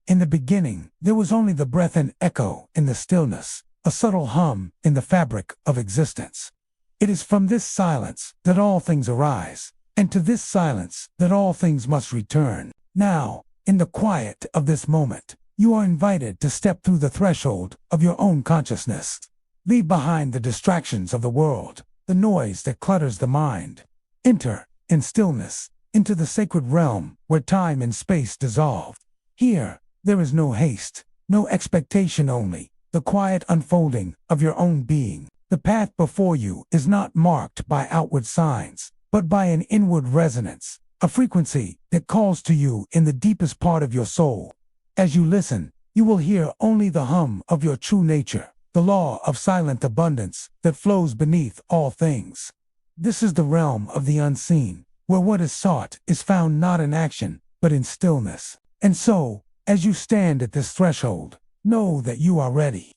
In the beginning, there was only the breath and echo in the stillness, a subtle hum in the fabric of existence. It is from this silence that all things arise, and to this silence that all things must return. Now, in the quiet of this moment, you are invited to step through the threshold of your own consciousness. Leave behind the distractions of the world, the noise that clutters the mind. Enter, in stillness, into the sacred realm where time and space dissolve. Here, there is no haste, no expectation, only the quiet unfolding of your own being. The path before you is not marked by outward signs, but by an inward resonance, a frequency that calls to you in the deepest part of your soul. As you listen, you will hear only the hum of your true nature, the law of silent abundance that flows beneath all things. This is the realm of the unseen, where what is sought is found not in action, but in stillness. And so, as you stand at this threshold, know that you are ready.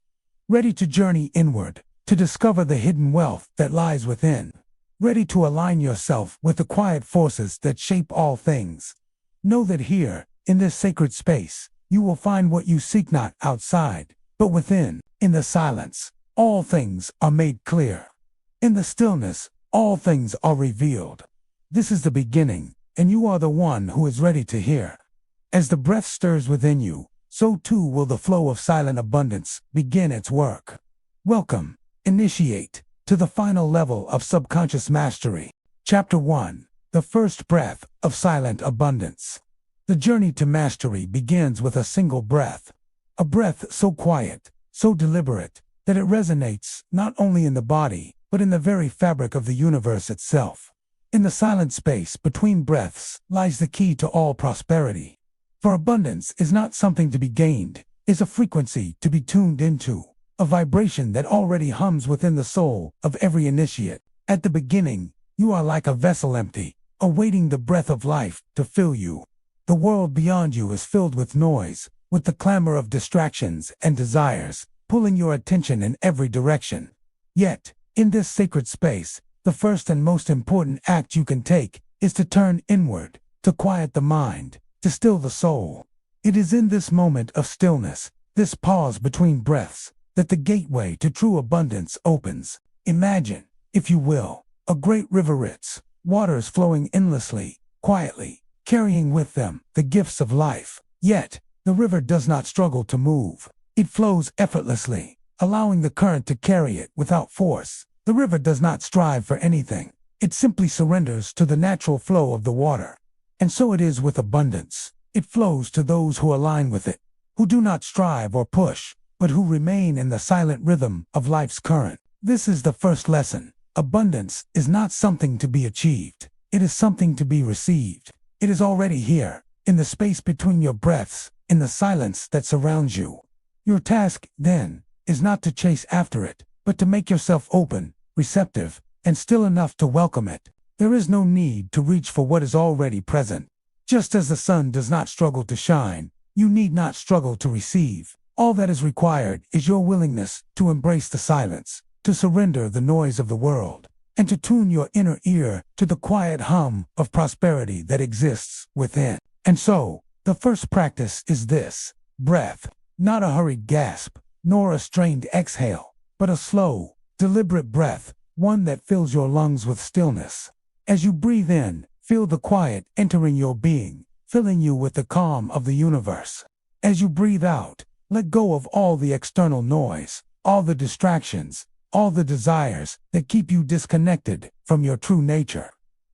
Ready to journey inward, to discover the hidden wealth that lies within. Ready to align yourself with the quiet forces that shape all things. Know that here, in this sacred space, you will find what you seek, not outside, but within. In the silence, all things are made clear. In the stillness, all things are revealed. This is the beginning, and you are the one who is ready to hear. As the breath stirs within you, so too will the flow of silent abundance begin its work. Welcome, initiate, to the final level of subconscious mastery. Chapter 1. The first breath of silent abundance. The journey to mastery begins with a single breath. A breath so quiet, so deliberate, that it resonates not only in the body, but in the very fabric of the universe itself. In the silent space between breaths lies the key to all prosperity. For abundance is not something to be gained, is a frequency to be tuned into, a vibration that already hums within the soul of every initiate. At the beginning, you are like a vessel empty, awaiting the breath of life to fill you. The world beyond you is filled with noise, with the clamor of distractions and desires, pulling your attention in every direction. Yet, in this sacred space, the first and most important act you can take is to turn inward, to quiet the mind, to still the soul. It is in this moment of stillness, this pause between breaths, that the gateway to true abundance opens. Imagine, if you will, a great river, its waters flowing endlessly, quietly, carrying with them the gifts of life. Yet, the river does not struggle to move. It flows effortlessly, allowing the current to carry it without force. The river does not strive for anything. It simply surrenders to the natural flow of the water. And so it is with abundance. It flows to those who align with it, who do not strive or push, but who remain in the silent rhythm of life's current. This is the first lesson. Abundance is not something to be achieved. It is something to be received. It is already here, in the space between your breaths, in the silence that surrounds you. Your task, then, is not to chase after it, but to make yourself open, receptive, and still enough to welcome it. There is no need to reach for what is already present. Just as the sun does not struggle to shine, you need not struggle to receive. All that is required is your willingness to embrace the silence, to surrender the noise of the world, and to tune your inner ear to the quiet hum of prosperity that exists within. And so, the first practice is this: breath, not a hurried gasp, nor a strained exhale, but a slow, deliberate breath, one that fills your lungs with stillness. As you breathe in, feel the quiet entering your being, filling you with the calm of the universe. As you breathe out, let go of all the external noise, all the distractions, all the desires that keep you disconnected from your true nature.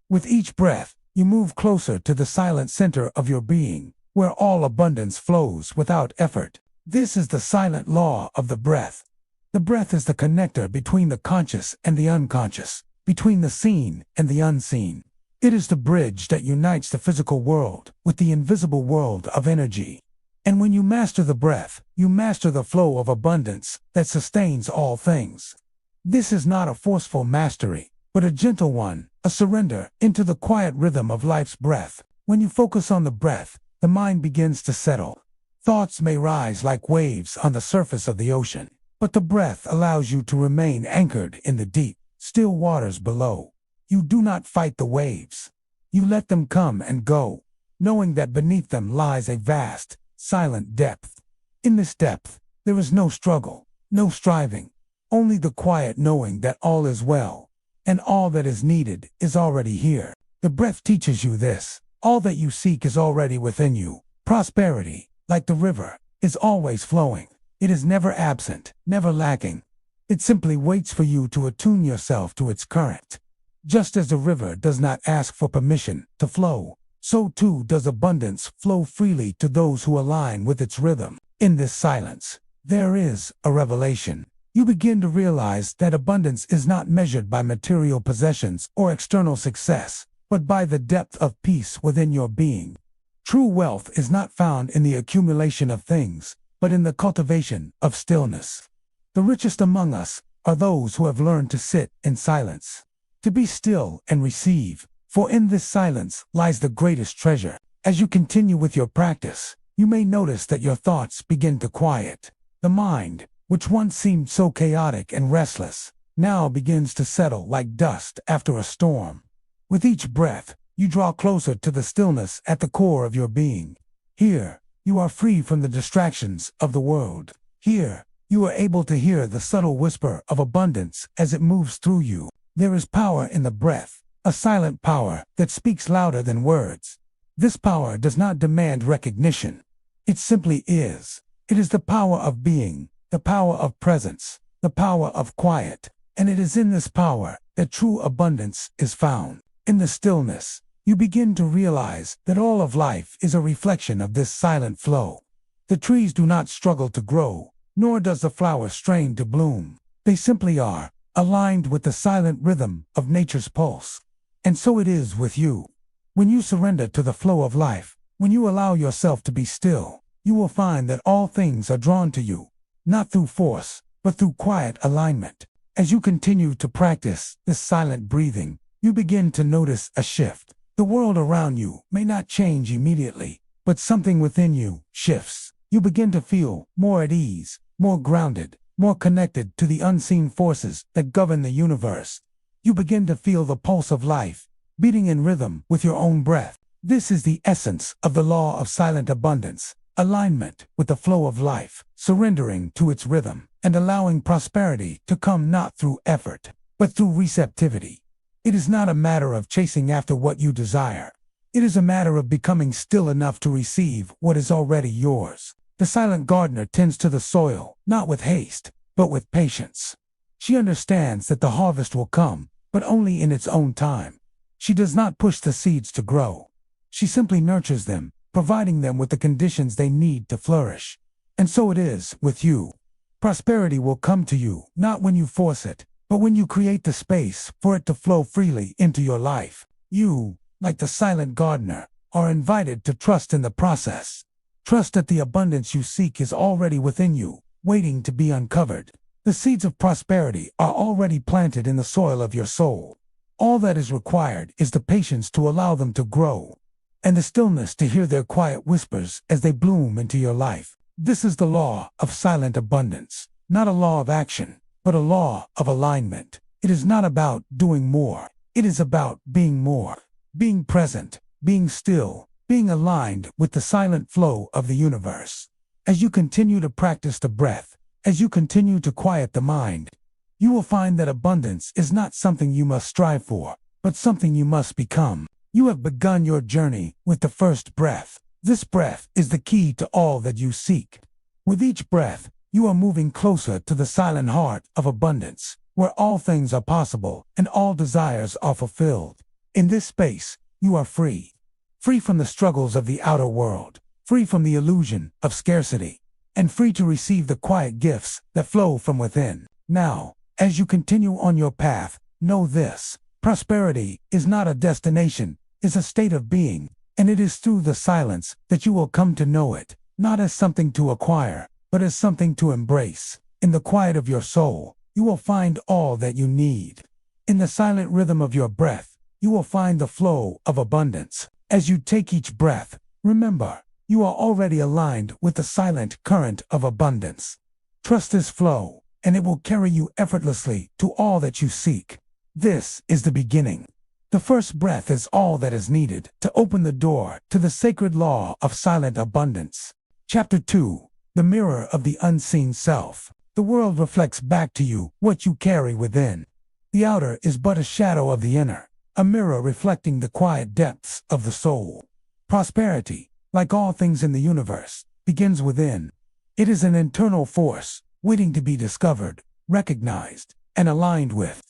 With each breath, you move closer to the silent center of your being, where all abundance flows without effort. This is the silent law of the breath. The breath is the connector between the conscious and the unconscious, between the seen and the unseen. It is the bridge that unites the physical world with the invisible world of energy. And when you master the breath, you master the flow of abundance that sustains all things. This is not a forceful mastery, but a gentle one, a surrender into the quiet rhythm of life's breath. When you focus on the breath, the mind begins to settle. Thoughts may rise like waves on the surface of the ocean, but the breath allows you to remain anchored in the deep, still waters below. You do not fight the waves. You let them come and go, knowing that beneath them lies a vast, silent depth. In this depth, there is no struggle, no striving, only the quiet knowing that all is well, and all that is needed is already here. The breath teaches you this. All that you seek is already within you. Prosperity, like the river, is always flowing. It is never absent, never lacking. It simply waits for you to attune yourself to its current. Just as the river does not ask for permission to flow, so too does abundance flow freely to those who align with its rhythm. In this silence, there is a revelation. You begin to realize that abundance is not measured by material possessions or external success, but by the depth of peace within your being. True wealth is not found in the accumulation of things, but in the cultivation of stillness. The richest among us are those who have learned to sit in silence, to be still and receive, for in this silence lies the greatest treasure. As you continue with your practice, you may notice that your thoughts begin to quiet. The mind, which once seemed so chaotic and restless, now begins to settle like dust after a storm. With each breath, you draw closer to the stillness at the core of your being. Here, you are free from the distractions of the world. Here, you are able to hear the subtle whisper of abundance as it moves through you. There is power in the breath, a silent power that speaks louder than words. This power does not demand recognition. It simply is. It is the power of being, the power of presence, the power of quiet, and it is in this power that true abundance is found. In the stillness, you begin to realize that all of life is a reflection of this silent flow. The trees do not struggle to grow, nor does the flower strain to bloom. They simply are, aligned with the silent rhythm of nature's pulse. And so it is with you. When you surrender to the flow of life, when you allow yourself to be still, you will find that all things are drawn to you, not through force, but through quiet alignment. As you continue to practice this silent breathing, you begin to notice a shift. The world around you may not change immediately, but something within you shifts. You begin to feel more at ease, more grounded, more connected to the unseen forces that govern the universe. You begin to feel the pulse of life, beating in rhythm with your own breath. This is the essence of the law of silent abundance, alignment with the flow of life, surrendering to its rhythm, and allowing prosperity to come not through effort, but through receptivity. It is not a matter of chasing after what you desire. It is a matter of becoming still enough to receive what is already yours. The silent gardener tends to the soil, not with haste, but with patience. She understands that the harvest will come, but only in its own time. She does not push the seeds to grow. She simply nurtures them, providing them with the conditions they need to flourish. And so it is with you. Prosperity will come to you, not when you force it, but when you create the space for it to flow freely into your life. You, like the silent gardener, are invited to trust in the process. Trust that the abundance you seek is already within you, waiting to be uncovered. The seeds of prosperity are already planted in the soil of your soul. All that is required is the patience to allow them to grow, and the stillness to hear their quiet whispers as they bloom into your life. This is the law of silent abundance, not a law of action, but a law of alignment. It is not about doing more. It is about being more, being present, being still, being aligned with the silent flow of the universe. As you continue to practice the breath, as you continue to quiet the mind, you will find that abundance is not something you must strive for, but something you must become. You have begun your journey with the first breath. This breath is the key to all that you seek. With each breath, you are moving closer to the silent heart of abundance, where all things are possible and all desires are fulfilled. In this space, you are free. Free from the struggles of the outer world, free from the illusion of scarcity, and free to receive the quiet gifts that flow from within. Now, as you continue on your path, know this: prosperity is not a destination, it's a state of being, and it is through the silence that you will come to know it, not as something to acquire, but as something to embrace. In the quiet of your soul, you will find all that you need. In the silent rhythm of your breath, you will find the flow of abundance. As you take each breath, remember, you are already aligned with the silent current of abundance. Trust this flow, and it will carry you effortlessly to all that you seek. This is the beginning. The first breath is all that is needed to open the door to the sacred law of silent abundance. Chapter 2. The Mirror of the Unseen Self. The world reflects back to you what you carry within. The outer is but a shadow of the inner, a mirror reflecting the quiet depths of the soul. Prosperity, like all things in the universe, begins within. It is an internal force, waiting to be discovered, recognized, and aligned with.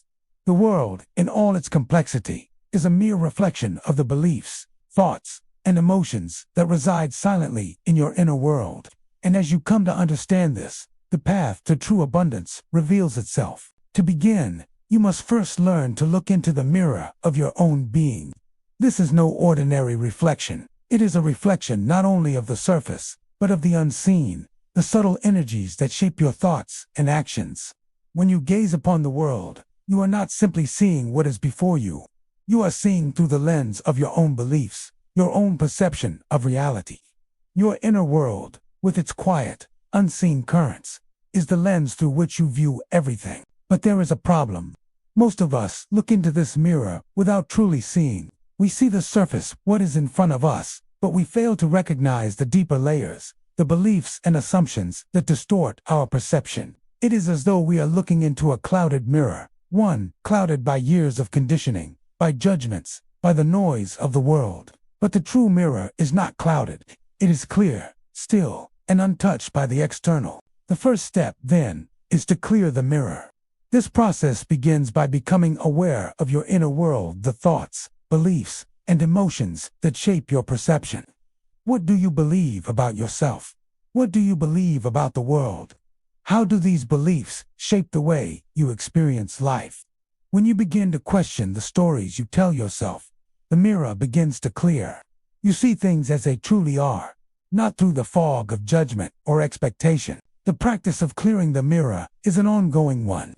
The world, in all its complexity, is a mere reflection of the beliefs, thoughts, and emotions that reside silently in your inner world. And as you come to understand this, the path to true abundance reveals itself. To begin, you must first learn to look into the mirror of your own being. This is no ordinary reflection. It is a reflection not only of the surface, but of the unseen, the subtle energies that shape your thoughts and actions. When you gaze upon the world, you are not simply seeing what is before you. You are seeing through the lens of your own beliefs, your own perception of reality. Your inner world, with its quiet, unseen currents, is the lens through which you view everything. But there is a problem. Most of us look into this mirror without truly seeing. We see the surface, what is in front of us, but we fail to recognize the deeper layers, the beliefs and assumptions that distort our perception. It is as though we are looking into a clouded mirror, one clouded by years of conditioning, by judgments, by the noise of the world. But the true mirror is not clouded. It is clear, still, and untouched by the external. The first step, then, is to clear the mirror. This process begins by becoming aware of your inner world, the thoughts, beliefs, and emotions that shape your perception. What do you believe about yourself? What do you believe about the world? How do these beliefs shape the way you experience life? When you begin to question the stories you tell yourself, the mirror begins to clear. You see things as they truly are, not through the fog of judgment or expectation. The practice of clearing the mirror is an ongoing one.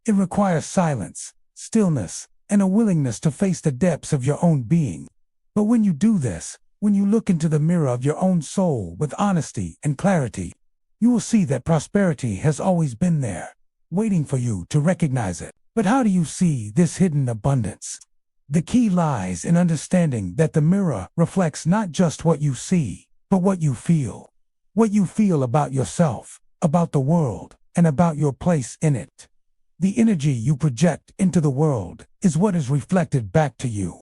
It requires silence, stillness, and a willingness to face the depths of your own being. But when you do this, when you look into the mirror of your own soul with honesty and clarity, you will see that prosperity has always been there, waiting for you to recognize it. But how do you see this hidden abundance? The key lies in understanding that the mirror reflects not just what you see, but what you feel. What you feel about yourself, about the world, and about your place in it. The energy you project into the world is what is reflected back to you.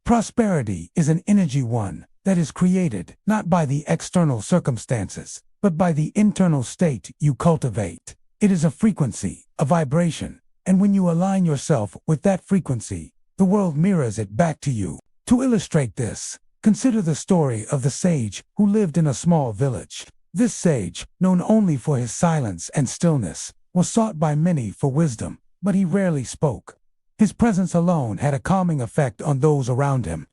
Prosperity is an energy one that is created not by the external circumstances, but by the internal state you cultivate. It is a frequency, a vibration, and when you align yourself with that frequency, the world mirrors it back to you. To illustrate this, consider the story of the sage who lived in a small village. This sage, known only for his silence and stillness, was sought by many for wisdom, but he rarely spoke. His presence alone had a calming effect on those around him.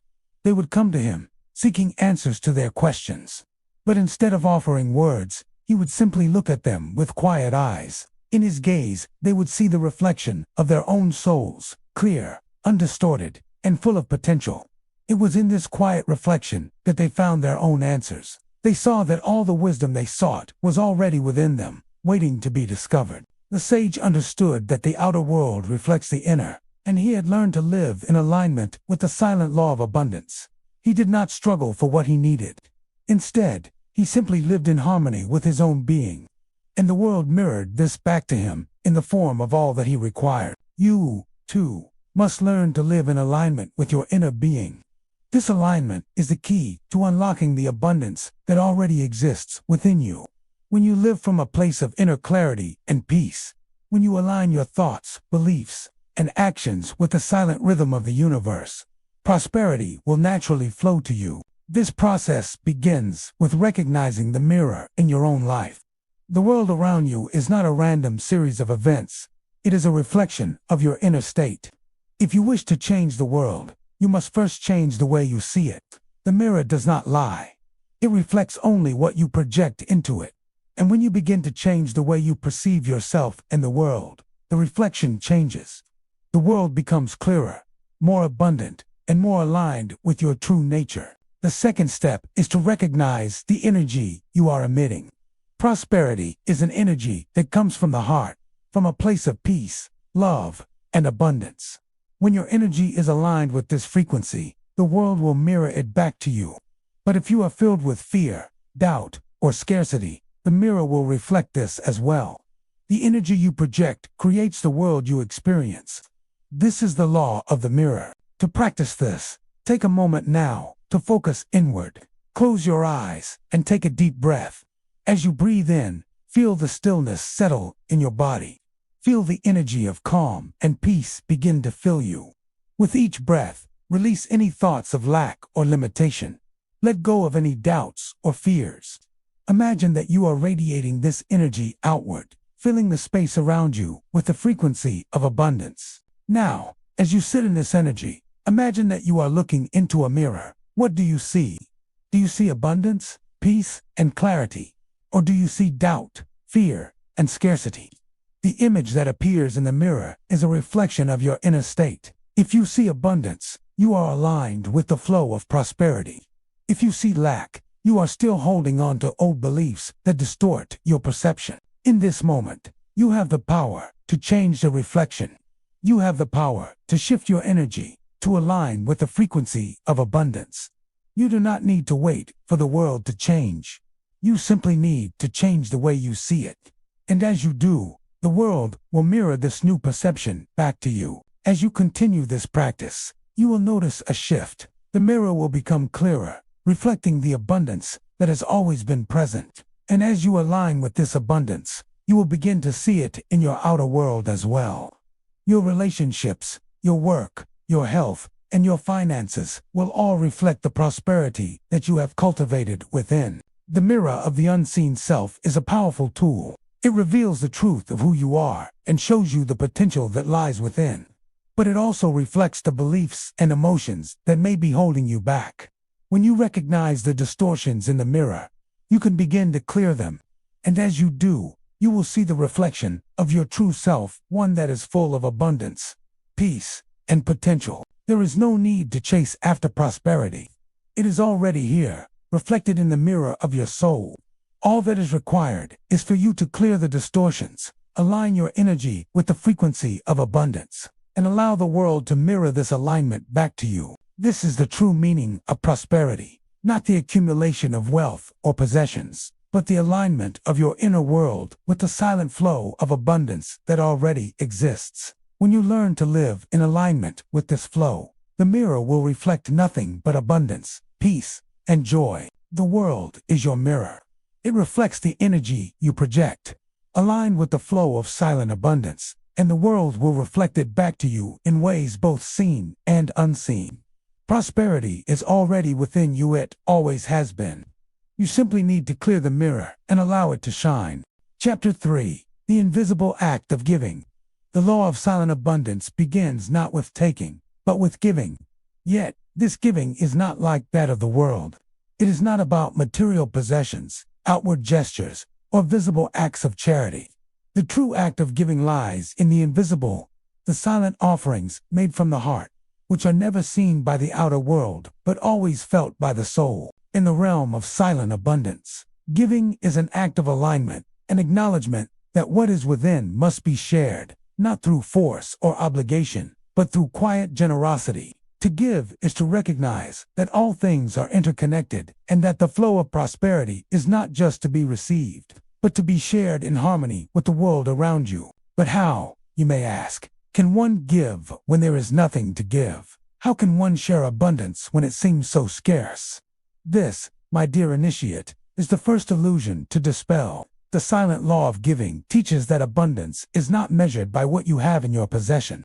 They would come to him, seeking answers to their questions. But instead of offering words, he would simply look at them with quiet eyes. In his gaze, they would see the reflection of their own souls, clear, undistorted, and full of potential. It was in this quiet reflection that they found their own answers. They saw that all the wisdom they sought was already within them, waiting to be discovered. The sage understood that the outer world reflects the inner, and he had learned to live in alignment with the silent law of abundance. He did not struggle for what he needed. Instead, he simply lived in harmony with his own being. And the world mirrored this back to him in the form of all that he required. You, too, must learn to live in alignment with your inner being. This alignment is the key to unlocking the abundance that already exists within you. When you live from a place of inner clarity and peace, when you align your thoughts, beliefs, and actions with the silent rhythm of the universe, prosperity will naturally flow to you. This process begins with recognizing the mirror in your own life. The world around you is not a random series of events. It is a reflection of your inner state. If you wish to change the world, you must first change the way you see it. The mirror does not lie. It reflects only what you project into it. And when you begin to change the way you perceive yourself and the world, the reflection changes. The world becomes clearer, more abundant, and more aligned with your true nature. The second step is to recognize the energy you are emitting. Prosperity is an energy that comes from the heart, from a place of peace, love, and abundance. When your energy is aligned with this frequency, the world will mirror it back to you. But if you are filled with fear, doubt, or scarcity, the mirror will reflect this as well. The energy you project creates the world you experience. This is the law of the mirror. To practice this, take a moment now to focus inward. Close your eyes and take a deep breath. As you breathe in, feel the stillness settle in your body. Feel the energy of calm and peace begin to fill you. With each breath, release any thoughts of lack or limitation. Let go of any doubts or fears. Imagine that you are radiating this energy outward, filling the space around you with the frequency of abundance. Now, as you sit in this energy, imagine that you are looking into a mirror. What do you see? Do you see abundance, peace, and clarity? Or do you see doubt, fear, and scarcity? The image that appears in the mirror is a reflection of your inner state. If you see abundance, you are aligned with the flow of prosperity. If you see lack, you are still holding on to old beliefs that distort your perception. In this moment, you have the power to change the reflection. You have the power to shift your energy to align with the frequency of abundance. You do not need to wait for the world to change. You simply need to change the way you see it. And as you do, the world will mirror this new perception back to you. As you continue this practice, you will notice a shift. The mirror will become clearer, reflecting the abundance that has always been present. And as you align with this abundance, you will begin to see it in your outer world as well. Your relationships, your work, your health, and your finances will all reflect the prosperity that you have cultivated within. The mirror of the unseen self is a powerful tool. It reveals the truth of who you are and shows you the potential that lies within. But it also reflects the beliefs and emotions that may be holding you back. When you recognize the distortions in the mirror, you can begin to clear them. And as you do, you will see the reflection of your true self, one that is full of abundance, peace, and potential. There is no need to chase after prosperity. It is already here, reflected in the mirror of your soul. All that is required is for you to clear the distortions, align your energy with the frequency of abundance, and allow the world to mirror this alignment back to you. This is the true meaning of prosperity, not the accumulation of wealth or possessions, but the alignment of your inner world with the silent flow of abundance that already exists. When you learn to live in alignment with this flow, the mirror will reflect nothing but abundance, peace, and joy. The world is your mirror. It reflects the energy you project. Align with the flow of silent abundance, and the world will reflect it back to you in ways both seen and unseen. Prosperity is already within you. It always has been. You simply need to clear the mirror and allow it to shine. Chapter 3. The Invisible Act of Giving. The law of silent abundance begins not with taking, but with giving. Yet, this giving is not like that of the world. It is not about material possessions, outward gestures, or visible acts of charity. The true act of giving lies in the invisible, the silent offerings made from the heart, which are never seen by the outer world, but always felt by the soul. In the realm of silent abundance, giving is an act of alignment, an acknowledgement that what is within must be shared, not through force or obligation, but through quiet generosity. To give is to recognize that all things are interconnected and that the flow of prosperity is not just to be received, but to be shared in harmony with the world around you. But how, you may ask, can one give when there is nothing to give? How can one share abundance when it seems so scarce? This, my dear initiate, is the first illusion to dispel. The silent law of giving teaches that abundance is not measured by what you have in your possession,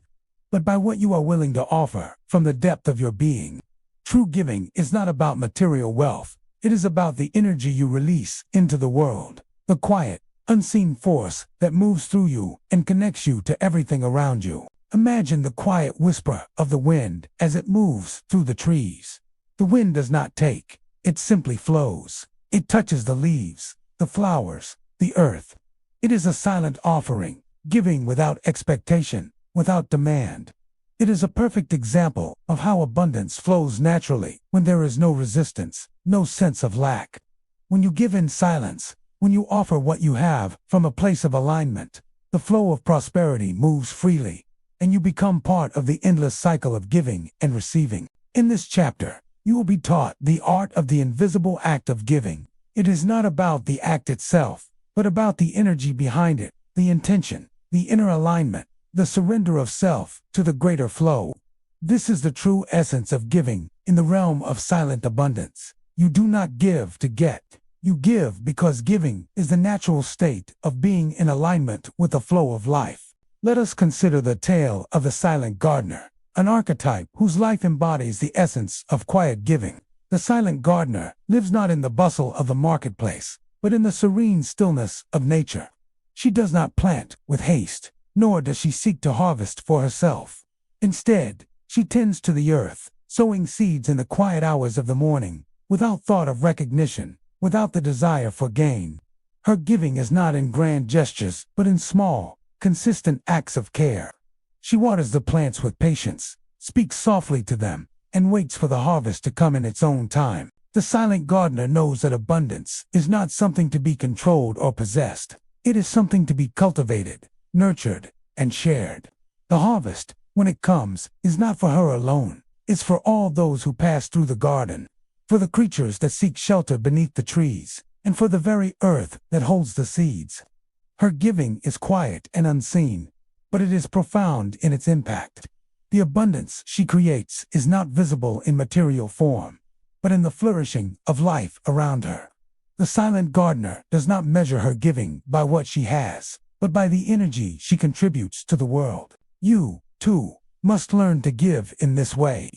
but by what you are willing to offer from the depth of your being. True giving is not about material wealth. It is about the energy you release into the world, the quiet, unseen force that moves through you and connects you to everything around you. Imagine the quiet whisper of the wind as it moves through the trees. The wind does not take. It simply flows. It touches the leaves, the flowers, the earth. It is a silent offering, giving without expectation, without demand. It is a perfect example of how abundance flows naturally when there is no resistance, no sense of lack. When you give in silence, when you offer what you have from a place of alignment, the flow of prosperity moves freely, and you become part of the endless cycle of giving and receiving. In this chapter, you will be taught the art of the invisible act of giving. It is not about the act itself, but about the energy behind it, the intention, the inner alignment, the surrender of self to the greater flow. This is the true essence of giving in the realm of silent abundance. You do not give to get. You give because giving is the natural state of being in alignment with the flow of life. Let us consider the tale of the silent gardener, an archetype whose life embodies the essence of quiet giving. The silent gardener lives not in the bustle of the marketplace, but in the serene stillness of nature. She does not plant with haste, nor does she seek to harvest for herself. Instead, she tends to the earth, sowing seeds in the quiet hours of the morning, without thought of recognition, without the desire for gain. Her giving is not in grand gestures, but in small, consistent acts of care. She waters the plants with patience, speaks softly to them, and waits for the harvest to come in its own time. The silent gardener knows that abundance is not something to be controlled or possessed. It is something to be cultivated, nurtured, and shared. The harvest, when it comes, is not for her alone. It's for all those who pass through the garden, for the creatures that seek shelter beneath the trees, and for the very earth that holds the seeds. Her giving is quiet and unseen, but it is profound in its impact. The abundance she creates is not visible in material form, but in the flourishing of life around her. The silent gardener does not measure her giving by what she has, but by the energy she contributes to the world. You, too, must learn to give in this way.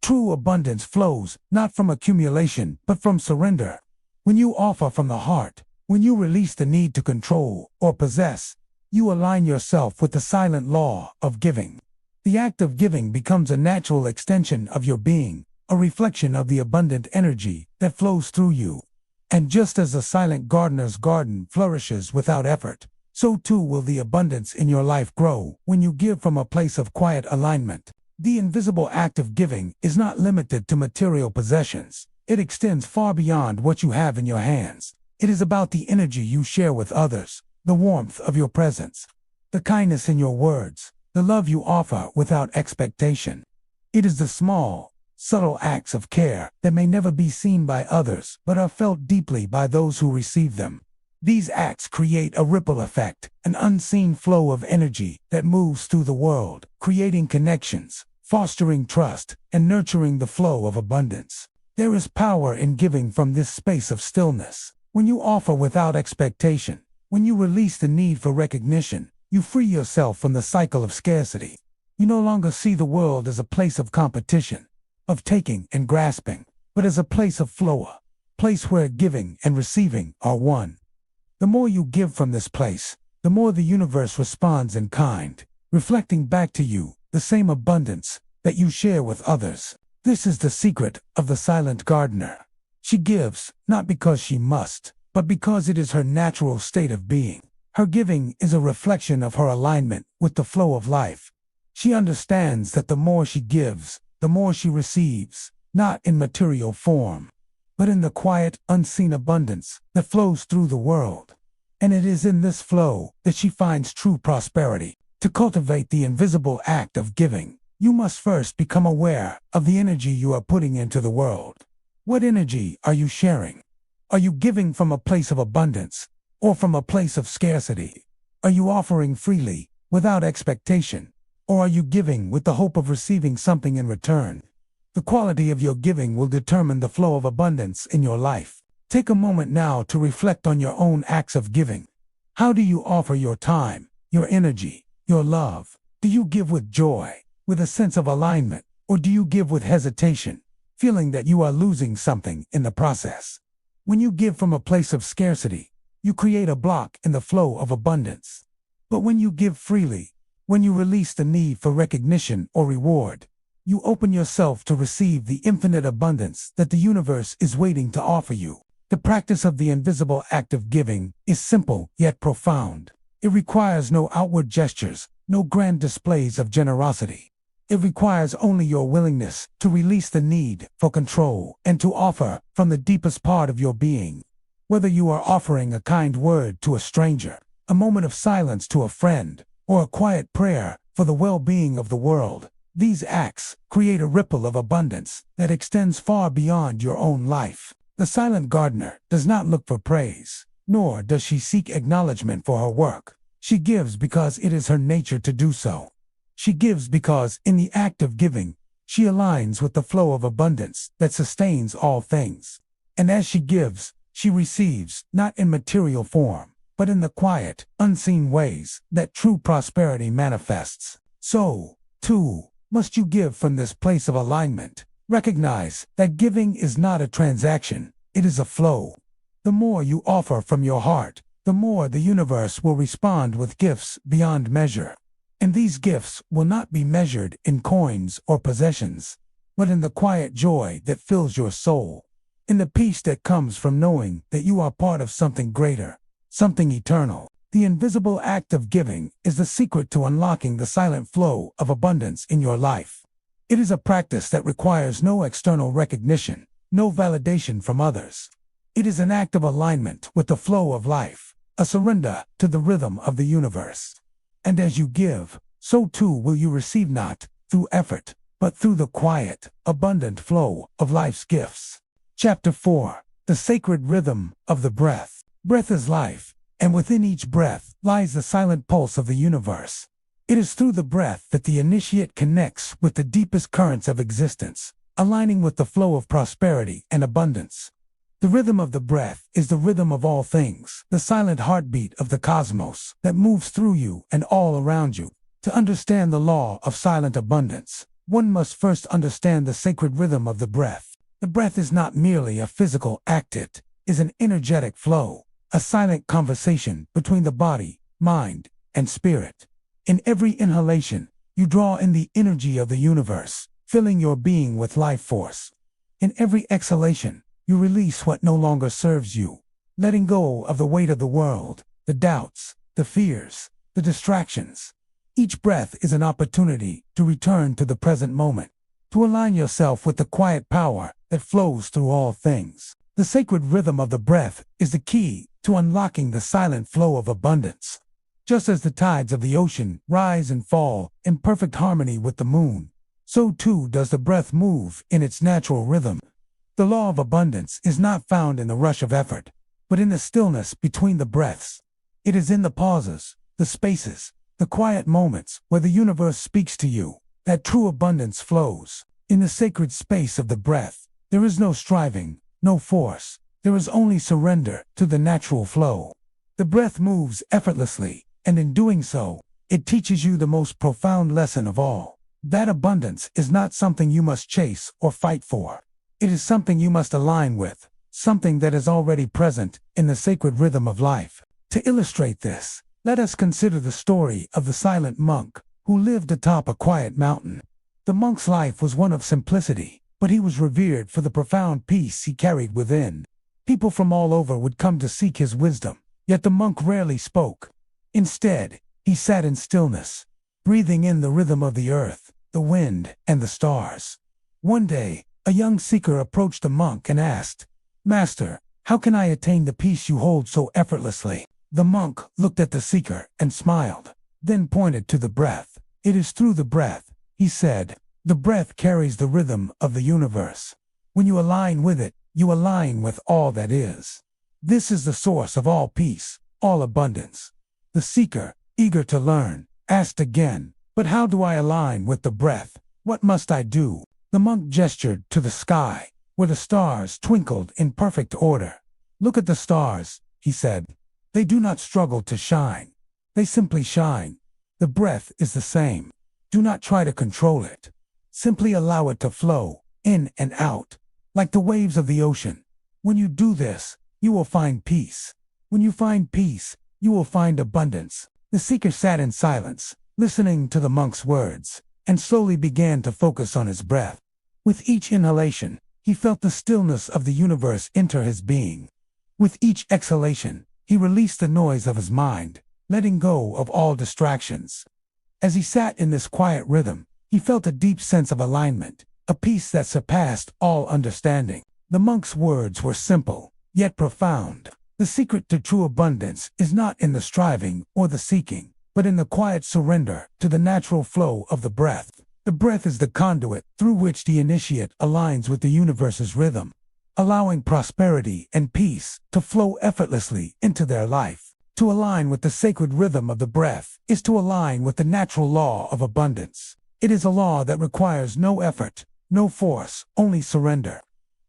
True abundance flows not from accumulation, but from surrender. When you offer from the heart, when you release the need to control or possess, you align yourself with the silent law of giving. The act of giving becomes a natural extension of your being, a reflection of the abundant energy that flows through you. And just as the silent gardener's garden flourishes without effort, so too will the abundance in your life grow when you give from a place of quiet alignment. The invisible act of giving is not limited to material possessions. It extends far beyond what you have in your hands. It is about the energy you share with others, the warmth of your presence, the kindness in your words, the love you offer without expectation. It is the small, subtle acts of care that may never be seen by others but are felt deeply by those who receive them. These acts create a ripple effect, an unseen flow of energy that moves through the world, creating connections, fostering trust, and nurturing the flow of abundance. There is power in giving from this space of stillness. When you offer without expectation, when you release the need for recognition, you free yourself from the cycle of scarcity. You no longer see the world as a place of competition, of taking and grasping, but as a place of flow, a place where giving and receiving are one. The more you give from this place, the more the universe responds in kind, reflecting back to you the same abundance that you share with others. This is the secret of the silent gardener. She gives, not because she must, but because it is her natural state of being. Her giving is a reflection of her alignment with the flow of life. She understands that the more she gives, the more she receives, not in material form, but in the quiet, unseen abundance that flows through the world. And it is in this flow that she finds true prosperity. To cultivate the invisible act of giving, you must first become aware of the energy you are putting into the world. What energy are you sharing? Are you giving from a place of abundance, or from a place of scarcity? Are you offering freely, without expectation, or are you giving with the hope of receiving something in return? The quality of your giving will determine the flow of abundance in your life. Take a moment now to reflect on your own acts of giving. How do you offer your time, your energy, your love? Do you give with joy, with a sense of alignment, or do you give with hesitation, feeling that you are losing something in the process? When you give from a place of scarcity, you create a block in the flow of abundance. But when you give freely, when you release the need for recognition or reward, you open yourself to receive the infinite abundance that the universe is waiting to offer you. The practice of the invisible act of giving is simple yet profound. It requires no outward gestures, no grand displays of generosity. It requires only your willingness to release the need for control and to offer from the deepest part of your being. Whether you are offering a kind word to a stranger, a moment of silence to a friend, or a quiet prayer for the well-being of the world, these acts create a ripple of abundance that extends far beyond your own life. The silent gardener does not look for praise, nor does she seek acknowledgement for her work. She gives because it is her nature to do so. She gives because, in the act of giving, she aligns with the flow of abundance that sustains all things. And as she gives, she receives, not in material form, but in the quiet, unseen ways that true prosperity manifests. So, too, must you give from this place of alignment. Recognize that giving is not a transaction, it is a flow. The more you offer from your heart, the more the universe will respond with gifts beyond measure. And these gifts will not be measured in coins or possessions, but in the quiet joy that fills your soul, in the peace that comes from knowing that you are part of something greater, something eternal. The invisible act of giving is the secret to unlocking the silent flow of abundance in your life. It is a practice that requires no external recognition, no validation from others. It is an act of alignment with the flow of life, a surrender to the rhythm of the universe. And as you give, so too will you receive, not through effort, but through the quiet, abundant flow of life's gifts. Chapter 4. The Sacred Rhythm of the Breath. Breath is life, and within each breath lies the silent pulse of the universe. It is through the breath that the initiate connects with the deepest currents of existence, aligning with the flow of prosperity and abundance. The rhythm of the breath is the rhythm of all things, the silent heartbeat of the cosmos that moves through you and all around you. To understand the law of silent abundance, one must first understand the sacred rhythm of the breath. The breath is not merely a physical act, it is an energetic flow, a silent conversation between the body, mind, and spirit. In every inhalation, you draw in the energy of the universe, filling your being with life force. In every exhalation, you release what no longer serves you, letting go of the weight of the world, the doubts, the fears, the distractions. Each breath is an opportunity to return to the present moment, to align yourself with the quiet power that flows through all things. The sacred rhythm of the breath is the key to unlocking the silent flow of abundance. Just as the tides of the ocean rise and fall in perfect harmony with the moon, so too does the breath move in its natural rhythm. The law of abundance is not found in the rush of effort, but in the stillness between the breaths. It is in the pauses, the spaces, the quiet moments where the universe speaks to you, that true abundance flows. In the sacred space of the breath, there is no striving, no force. There is only surrender to the natural flow. The breath moves effortlessly, and in doing so, it teaches you the most profound lesson of all. That abundance is not something you must chase or fight for. It is something you must align with, something that is already present in the sacred rhythm of life. To illustrate this, let us consider the story of the silent monk who lived atop a quiet mountain. The monk's life was one of simplicity, but he was revered for the profound peace he carried within. People from all over would come to seek his wisdom, yet the monk rarely spoke. Instead, he sat in stillness, breathing in the rhythm of the earth, the wind, and the stars. One day, a young seeker approached the monk and asked, "Master, how can I attain the peace you hold so effortlessly?" The monk looked at the seeker and smiled, then pointed to the breath. "It is through the breath," he said. "The breath carries the rhythm of the universe. When you align with it, you align with all that is. This is the source of all peace, all abundance." The seeker, eager to learn, asked again, "But how do I align with the breath? What must I do?" The monk gestured to the sky, where the stars twinkled in perfect order. "Look at the stars," he said. "They do not struggle to shine. They simply shine. The breath is the same. Do not try to control it. Simply allow it to flow, in and out, like the waves of the ocean. When you do this, you will find peace. When you find peace, you will find abundance." The seeker sat in silence, listening to the monk's words, and slowly began to focus on his breath. With each inhalation, he felt the stillness of the universe enter his being. With each exhalation, he released the noise of his mind, letting go of all distractions. As he sat in this quiet rhythm, he felt a deep sense of alignment, a peace that surpassed all understanding. The monk's words were simple, yet profound. The secret to true abundance is not in the striving or the seeking, but in the quiet surrender to the natural flow of the breath. The breath is the conduit through which the initiate aligns with the universe's rhythm. allowing prosperity and peace to flow effortlessly into their life. To align with the sacred rhythm of the breath is to align with the natural law of abundance. It is a law that requires no effort, no force, only surrender.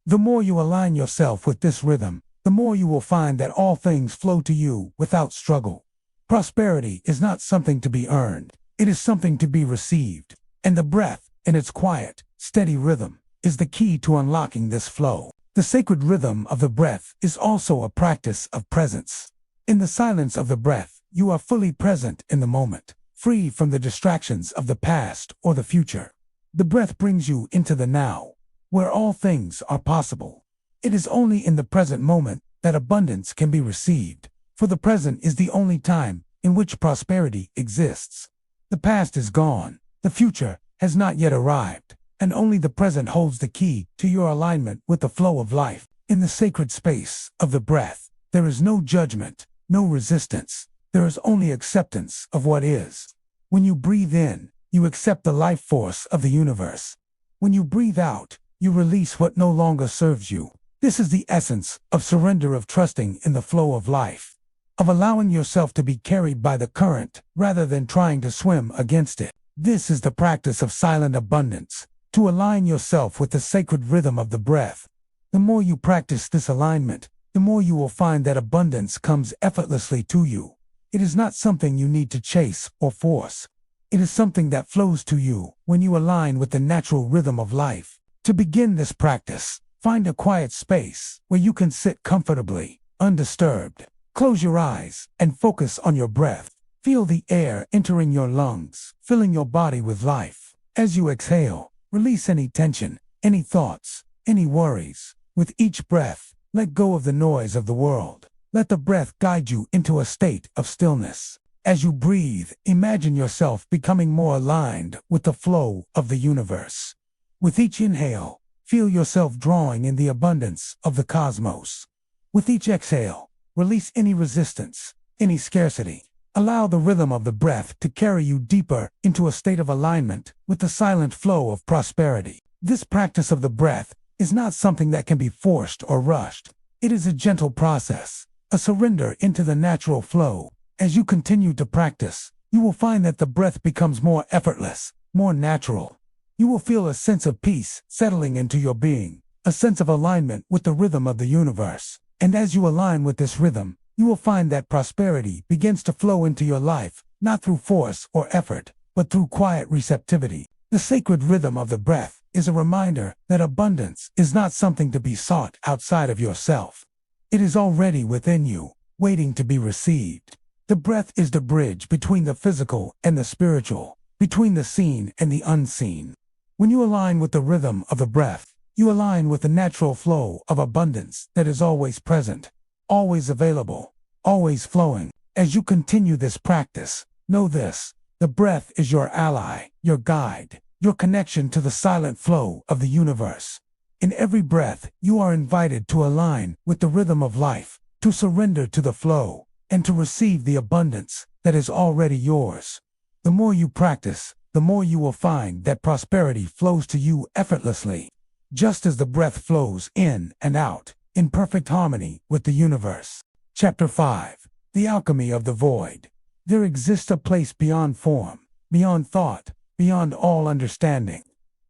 The more you align yourself with this rhythm, the more you will find that all things flow to you without struggle. Prosperity is not something to be earned, it is something to be received. And the breath, in its quiet, steady rhythm, is the key to unlocking this flow. The sacred rhythm of the breath is also a practice of presence. In the silence of the breath, you are fully present in the moment, free from the distractions of the past or the future. The breath brings you into the now, where all things are possible. It is only in the present moment that abundance can be received, for the present is the only time in which prosperity exists. The past is gone, the future has not yet arrived, and only the present holds the key to your alignment with the flow of life. In the sacred space of the breath, there is no judgment, no resistance. There is only acceptance of what is. When you breathe in, you accept the life force of the universe. When you breathe out, you release what no longer serves you. This is the essence of surrender, of trusting in the flow of life, of allowing yourself to be carried by the current rather than trying to swim against it. This is the practice of silent abundance, to align yourself with the sacred rhythm of the breath. The more you practice this alignment, the more you will find that abundance comes effortlessly to you. It is not something you need to chase or force. It is something that flows to you when you align with the natural rhythm of life. To begin this practice, find a quiet space where you can sit comfortably, undisturbed. Close your eyes and focus on your breath. Feel the air entering your lungs, filling your body with life. As you exhale, release any tension, any thoughts, any worries. With each breath, let go of the noise of the world. Let the breath guide you into a state of stillness. As you breathe, imagine yourself becoming more aligned with the flow of the universe. With each inhale, feel yourself drawing in the abundance of the cosmos. With each exhale, release any resistance, any scarcity. Allow the rhythm of the breath to carry you deeper into a state of alignment with the silent flow of prosperity. This practice of the breath is not something that can be forced or rushed. It is a gentle process, a surrender into the natural flow. As you continue to practice, you will find that the breath becomes more effortless, more natural. You will feel a sense of peace settling into your being, a sense of alignment with the rhythm of the universe. And as you align with this rhythm, you will find that prosperity begins to flow into your life, not through force or effort, but through quiet receptivity. The sacred rhythm of the breath is a reminder that abundance is not something to be sought outside of yourself. It is already within you, waiting to be received. The breath is the bridge between the physical and the spiritual, between the seen and the unseen. When you align with the rhythm of the breath, you align with the natural flow of abundance that is always present, always available, always flowing. As you continue this practice, know this: the breath is your ally, your guide, your connection to the silent flow of the universe. In every breath, you are invited to align with the rhythm of life, to surrender to the flow, and to receive the abundance that is already yours. The more you practice, the more you will find that prosperity flows to you effortlessly, just as the breath flows in and out, in perfect harmony with the universe. Chapter 5. The Alchemy of the Void. There exists a place beyond form, beyond thought, beyond all understanding.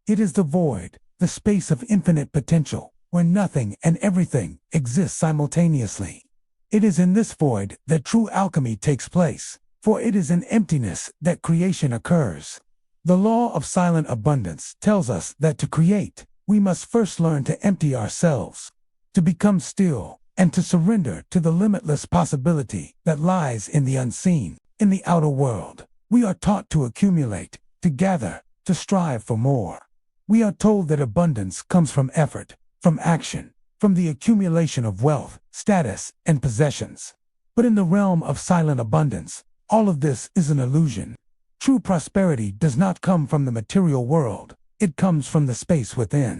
It is the void, the space of infinite potential, where nothing and everything exists simultaneously. It is in this void that true alchemy takes place, for it is in emptiness that creation occurs. The law of silent abundance tells us that to create, we must first learn to empty ourselves, to become still, and to surrender to the limitless possibility that lies in the unseen. In the outer world, we are taught to accumulate, to gather, to strive for more. We are told that abundance comes from effort, from action, from the accumulation of wealth, status, and possessions. But in the realm of silent abundance, all of this is an illusion. True prosperity does not come from the material world, it comes from the space within,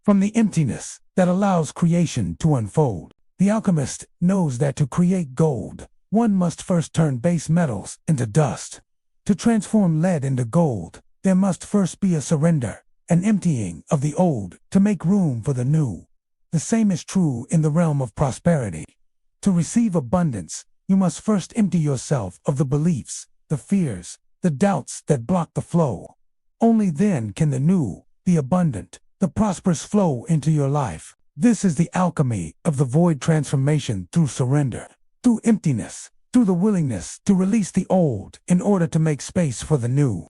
from the emptiness that allows creation to unfold. The alchemist knows that to create gold, one must first turn base metals into dust. To transform lead into gold, there must first be a surrender, an emptying of the old to make room for the new. The same is true in the realm of prosperity. To receive abundance, you must first empty yourself of the beliefs, the fears, the doubts that block the flow. Only then can the new, the abundant, the prosperous flow into your life. This is the alchemy of the void transformation through surrender, through emptiness, through the willingness to release the old in order to make space for the new.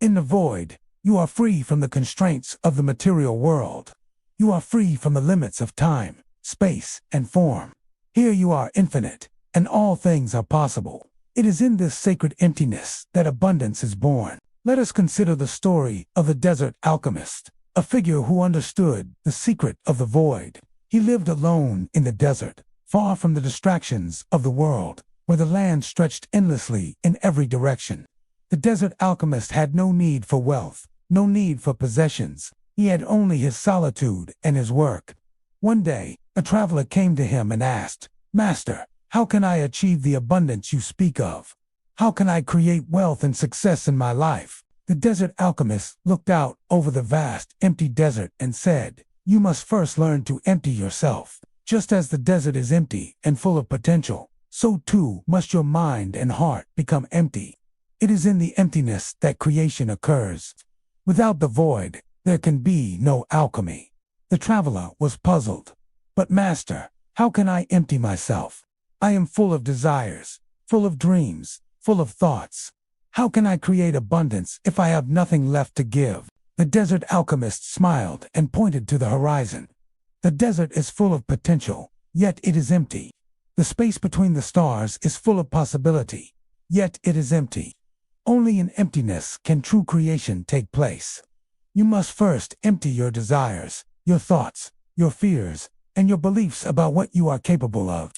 In the void, you are free from the constraints of the material world. You are free from the limits of time, space, and form. Here you are infinite, and all things are possible. It is in this sacred emptiness that abundance is born. Let us consider the story of the desert alchemist, a figure who understood the secret of the void. He lived alone in the desert, far from the distractions of the world, where the land stretched endlessly in every direction. The desert alchemist had no need for wealth, no need for possessions. He had only his solitude and his work. One day, a traveler came to him and asked, "Master, how can I achieve the abundance you speak of? How can I create wealth and success in my life?" The desert alchemist looked out over the vast, empty desert and said, "You must first learn to empty yourself. Just as the desert is empty and full of potential, so too must your mind and heart become empty. It is in the emptiness that creation occurs. Without the void, there can be no alchemy." The traveler was puzzled. "But Master, how can I empty myself? I am full of desires, full of dreams, full of thoughts. How can I create abundance if I have nothing left to give?" The desert alchemist smiled and pointed to the horizon. "The desert is full of potential, yet it is empty. The space between the stars is full of possibility, yet it is empty. Only in emptiness can true creation take place. You must first empty your desires, your thoughts, your fears, and your beliefs about what you are capable of.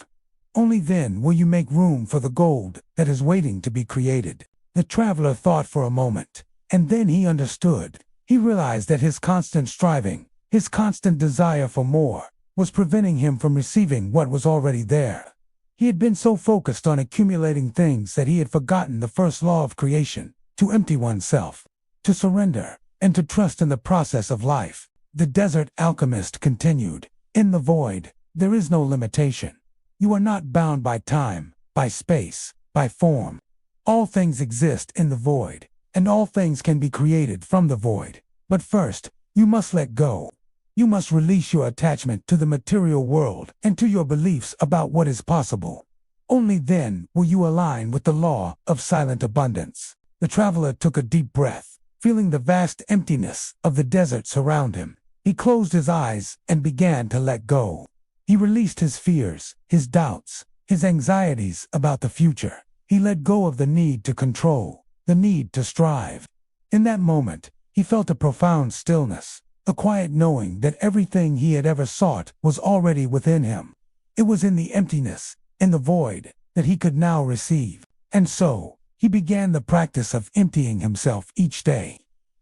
Only then will you make room for the gold that is waiting to be created." The traveler thought for a moment, and then he understood. He realized that his constant striving, his constant desire for more, was preventing him from receiving what was already there. He had been so focused on accumulating things that he had forgotten the first law of creation, to empty oneself, to surrender, and to trust in the process of life. The desert alchemist continued, "In the void, there is no limitation. You are not bound by time, by space, by form. All things exist in the void, and all things can be created from the void. But first, you must let go. You must release your attachment to the material world and to your beliefs about what is possible. Only then will you align with the law of silent abundance." The traveler took a deep breath, feeling the vast emptiness of the desert surround him. He closed his eyes and began to let go. He released his fears, his doubts, his anxieties about the future. He let go of the need to control, the need to strive. In that moment, he felt a profound stillness, a quiet knowing that everything he had ever sought was already within him. It was in the emptiness, in the void, that he could now receive. And so, he began the practice of emptying himself each day.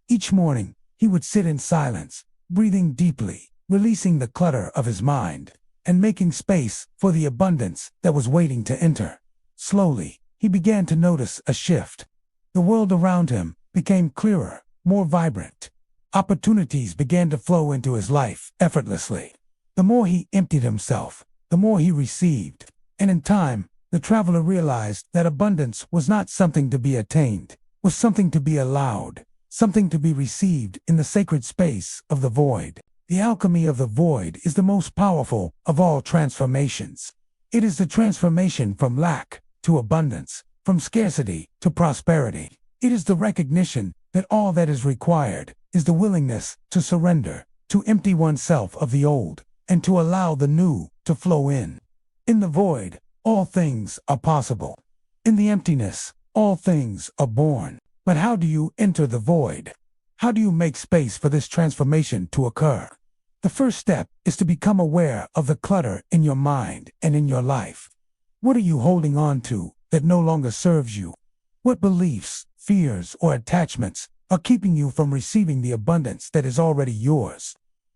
Each morning, he would sit in silence, breathing deeply, releasing the clutter of his mind, and making space for the abundance that was waiting to enter. Slowly, he began to notice a shift. The world around him became clearer, more vibrant. Opportunities began to flow into his life effortlessly. The more he emptied himself, the more he received. And in time, the traveler realized that abundance was not something to be attained, was something to be allowed, something to be received in the sacred space of the void. The alchemy of the void is the most powerful of all transformations. It is the transformation from lack to abundance, from scarcity to prosperity. It is the recognition that all that is required is the willingness to surrender, to empty oneself of the old, and to allow the new to flow in. In the void, all things are possible. In the emptiness, all things are born. But how do you enter the void? How do you make space for this transformation to occur? The first step is to become aware of the clutter in your mind and in your life. What are you holding on to that no longer serves you? What beliefs, fears, or attachments are keeping you from receiving the abundance that is already yours?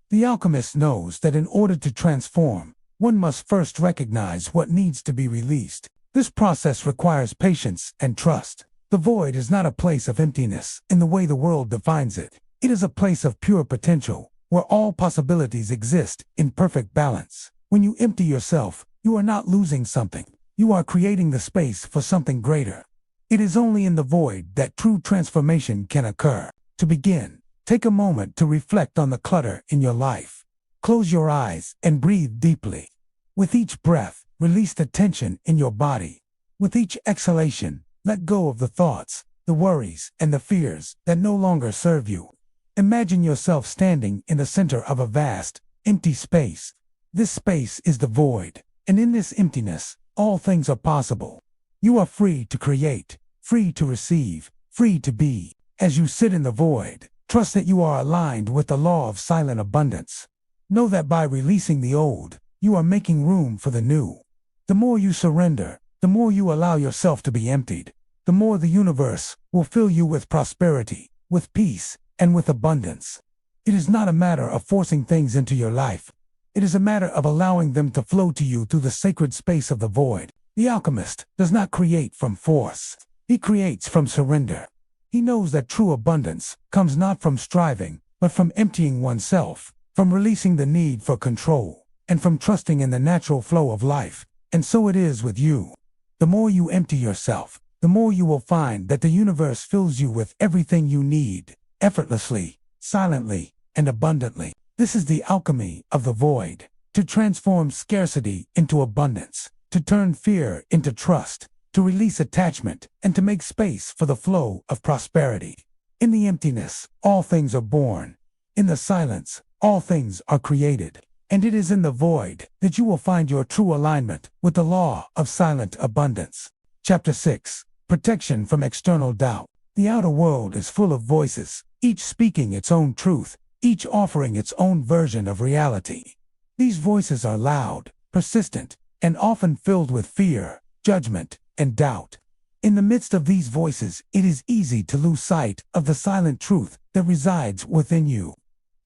The alchemist knows that in order to transform, one must first recognize what needs to be released. This process requires patience and trust. The void is not a place of emptiness in the way the world defines it. It is a place of pure potential, where all possibilities exist in perfect balance. When you empty yourself, you are not losing something. You are creating the space for something greater. It is only in the void that true transformation can occur. To begin, take a moment to reflect on the clutter in your life. Close your eyes and breathe deeply. With each breath, release the tension in your body. With each exhalation, let go of the thoughts, the worries, and the fears that no longer serve you. Imagine yourself standing in the center of a vast, empty space. This space is the void, and in this emptiness, all things are possible. You are free to create, free to receive, free to be. As you sit in the void, trust that you are aligned with the law of silent abundance. Know that by releasing the old, you are making room for the new. The more you surrender, the more you allow yourself to be emptied, the more the universe will fill you with prosperity, with peace, and with abundance. It is not a matter of forcing things into your life. It is a matter of allowing them to flow to you through the sacred space of the void. The alchemist does not create from force. He creates from surrender. He knows that true abundance comes not from striving, but from emptying oneself, from releasing the need for control, and from trusting in the natural flow of life. And so it is with you. The more you empty yourself, the more you will find that the universe fills you with everything you need, effortlessly, silently, and abundantly. This is the alchemy of the void, to transform scarcity into abundance, to turn fear into trust, to release attachment, and to make space for the flow of prosperity. In the emptiness, all things are born. In the silence, all things are created. And it is in the void that you will find your true alignment with the law of silent abundance. Chapter 6. Protection from external doubt. The outer world is full of voices, each speaking its own truth, each offering its own version of reality. These voices are loud, persistent, and often filled with fear, judgment, and doubt. In the midst of these voices, it is easy to lose sight of the silent truth that resides within you.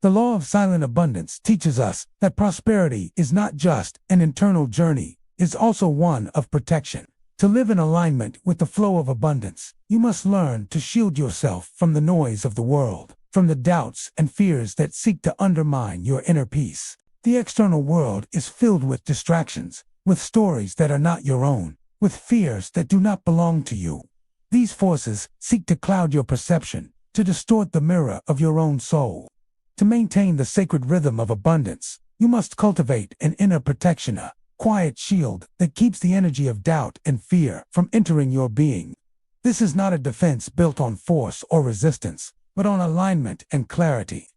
The law of silent abundance teaches us that prosperity is not just an internal journey, it's also one of protection. To live in alignment with the flow of abundance, you must learn to shield yourself from the noise of the world, from the doubts and fears that seek to undermine your inner peace. The external world is filled with distractions, with stories that are not your own, with fears that do not belong to you. These forces seek to cloud your perception, to distort the mirror of your own soul. To maintain the sacred rhythm of abundance, you must cultivate an inner protection, a quiet shield that keeps the energy of doubt and fear from entering your being. This is not a defense built on force or resistance, but on alignment and clarity.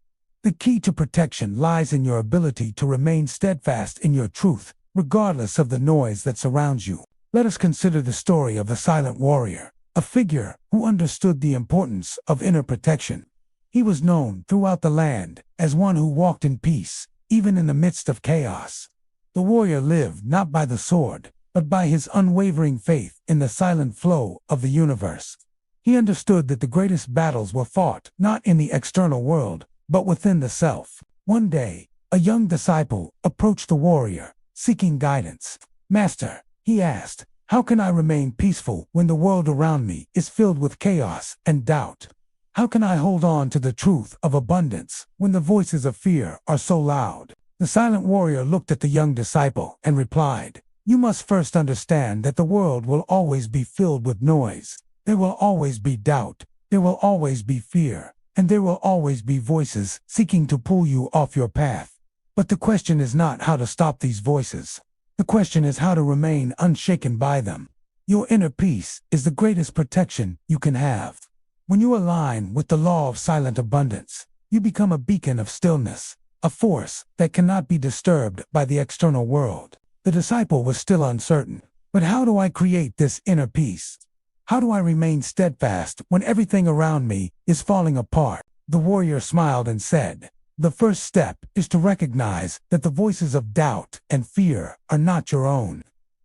The key to protection lies in your ability to remain steadfast in your truth, regardless of the noise that surrounds you. Let us consider the story of the silent warrior, a figure who understood the importance of inner protection. He was known throughout the land as one who walked in peace, even in the midst of chaos. The warrior lived not by the sword, but by his unwavering faith in the silent flow of the universe. He understood that the greatest battles were fought not in the external world, but within the self. One day, a young disciple approached the warrior, seeking guidance. "Master," he asked, "how can I remain peaceful when the world around me is filled with chaos and doubt? How can I hold on to the truth of abundance when the voices of fear are so loud?" The silent warrior looked at the young disciple and replied, "You must first understand that the world will always be filled with noise. There will always be doubt, there will always be fear, and there will always be voices seeking to pull you off your path. But the question is not how to stop these voices. The question is how to remain unshaken by them. Your inner peace is the greatest protection you can have. When you align with the law of silent abundance, you become a beacon of stillness, a force that cannot be disturbed by the external world." The disciple was still uncertain. But how do I create this inner peace? How do I remain steadfast when everything around me is falling apart? The warrior smiled and said, "The first step is to recognize that the voices of doubt and fear are not your own.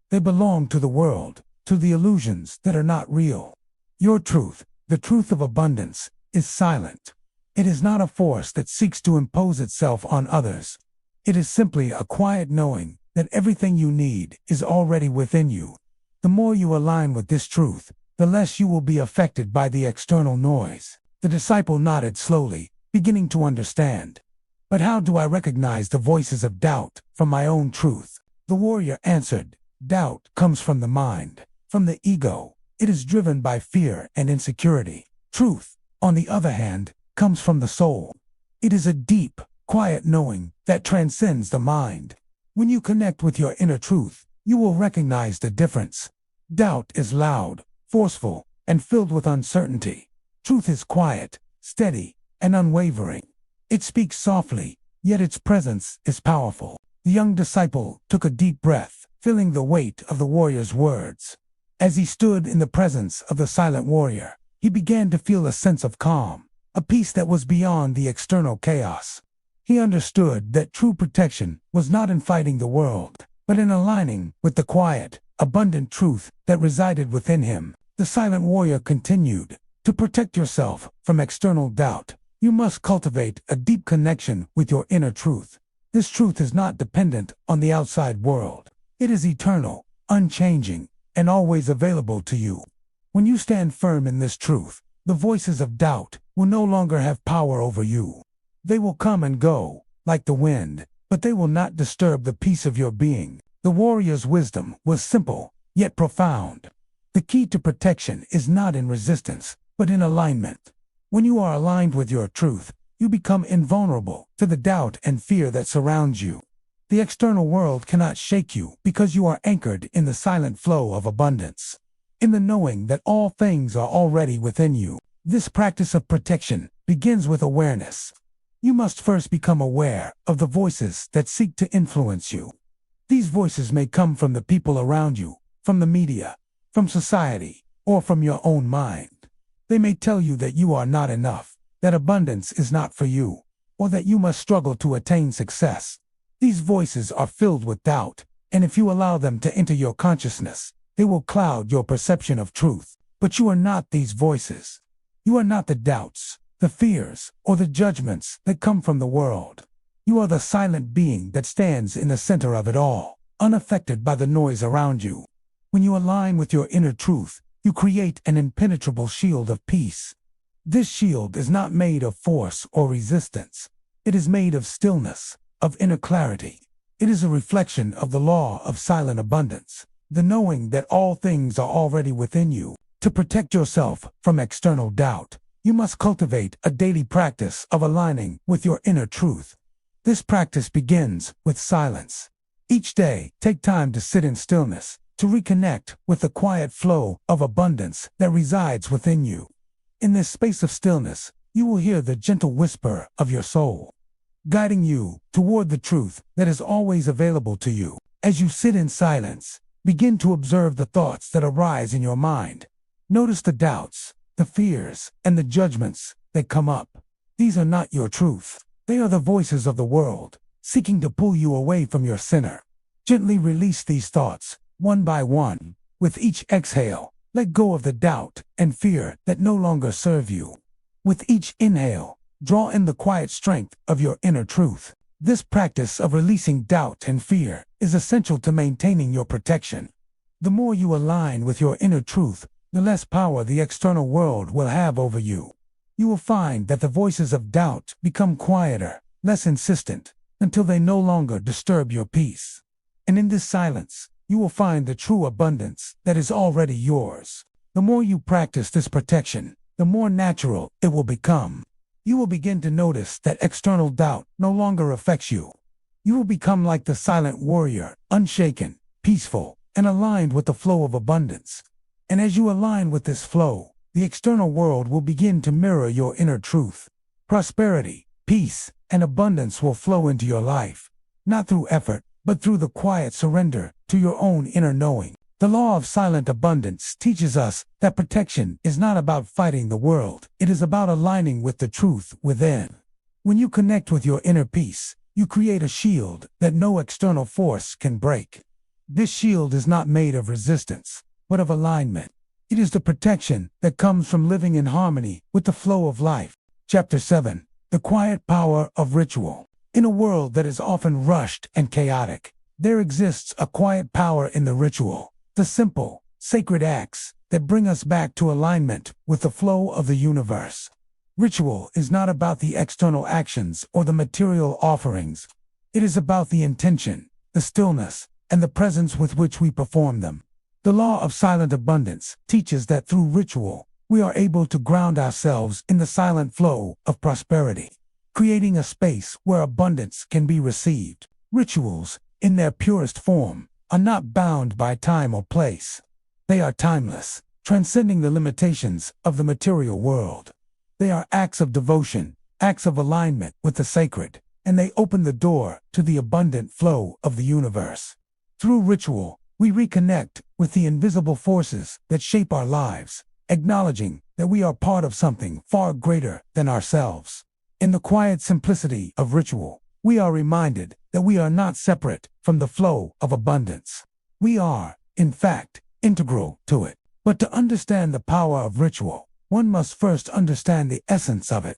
They belong to the world, to the illusions that are not real. Your truth, the truth of abundance, is silent. It is not a force that seeks to impose itself on others. It is simply a quiet knowing that everything you need is already within you. The more you align with this truth, the less you will be affected by the external noise." The disciple nodded slowly, beginning to understand. But how do I recognize the voices of doubt from my own truth? The warrior answered, doubt comes from the mind, from the ego. It is driven by fear and insecurity. Truth, on the other hand, comes from the soul. It is a deep, quiet knowing that transcends the mind. When you connect with your inner truth, you will recognize the difference. Doubt is loud, forceful, and filled with uncertainty. Truth is quiet, steady, and unwavering. It speaks softly, yet its presence is powerful. The young disciple took a deep breath, feeling the weight of the warrior's words. As he stood in the presence of the silent warrior, he began to feel a sense of calm, a peace that was beyond the external chaos. He understood that true protection was not in fighting the world, but in aligning with the quiet, abundant truth that resided within him. The silent warrior continued, to protect yourself from external doubt, you must cultivate a deep connection with your inner truth. This truth is not dependent on the outside world. It is eternal, unchanging, and always available to you. When you stand firm in this truth, the voices of doubt will no longer have power over you. They will come and go, like the wind, but they will not disturb the peace of your being. The warrior's wisdom was simple, yet profound. The key to protection is not in resistance, but in alignment. When you are aligned with your truth, you become invulnerable to the doubt and fear that surrounds you. The external world cannot shake you because you are anchored in the silent flow of abundance, in the knowing that all things are already within you. This practice of protection begins with awareness. You must first become aware of the voices that seek to influence you. These voices may come from the people around you, from the media, from society, or from your own mind. They may tell you that you are not enough, that abundance is not for you, or that you must struggle to attain success. These voices are filled with doubt, and if you allow them to enter your consciousness, they will cloud your perception of truth. But you are not these voices. You are not the doubts, the fears, or the judgments that come from the world. You are the silent being that stands in the center of it all, unaffected by the noise around you. When you align with your inner truth, you create an impenetrable shield of peace. This shield is not made of force or resistance. It is made of stillness, of inner clarity. It is a reflection of the law of silent abundance, the knowing that all things are already within you. To protect yourself from external doubt, you must cultivate a daily practice of aligning with your inner truth. This practice begins with silence. Each day, take time to sit in stillness, to reconnect with the quiet flow of abundance that resides within you. In this space of stillness, you will hear the gentle whisper of your soul, guiding you toward the truth that is always available to you. As you sit in silence, begin to observe the thoughts that arise in your mind. Notice the doubts, the fears, and the judgments that come up. These are not your truth. They are the voices of the world, seeking to pull you away from your center. Gently release these thoughts, one by one. With each exhale, let go of the doubt and fear that no longer serve you. With each inhale, draw in the quiet strength of your inner truth. This practice of releasing doubt and fear is essential to maintaining your protection. The more you align with your inner truth, the less power the external world will have over you. You will find that the voices of doubt become quieter, less insistent, until they no longer disturb your peace. And in this silence, you will find the true abundance that is already yours. The more you practice this protection, the more natural it will become. You will begin to notice that external doubt no longer affects you. You will become like the silent warrior, unshaken, peaceful, and aligned with the flow of abundance. And as you align with this flow, the external world will begin to mirror your inner truth. Prosperity, peace, and abundance will flow into your life, not through effort, but through the quiet surrender to your own inner knowing. The law of silent abundance teaches us that protection is not about fighting the world. It is about aligning with the truth within. When you connect with your inner peace, you create a shield that no external force can break. This shield is not made of resistance, but of alignment. It is the protection that comes from living in harmony with the flow of life. Chapter 7. The Quiet Power of Ritual. In a world that is often rushed and chaotic, there exists a quiet power in the ritual, the simple, sacred acts that bring us back to alignment with the flow of the universe. Ritual is not about the external actions or the material offerings. It is about the intention, the stillness, and the presence with which we perform them. The law of silent abundance teaches that through ritual, we are able to ground ourselves in the silent flow of prosperity, creating a space where abundance can be received. Rituals, in their purest form, are not bound by time or place. They are timeless, transcending the limitations of the material world. They are acts of devotion, acts of alignment with the sacred, and they open the door to the abundant flow of the universe. Through ritual, we reconnect with the invisible forces that shape our lives, acknowledging that we are part of something far greater than ourselves. In the quiet simplicity of ritual, we are reminded that we are not separate from the flow of abundance. We are, in fact, integral to it. But to understand the power of ritual, one must first understand the essence of it.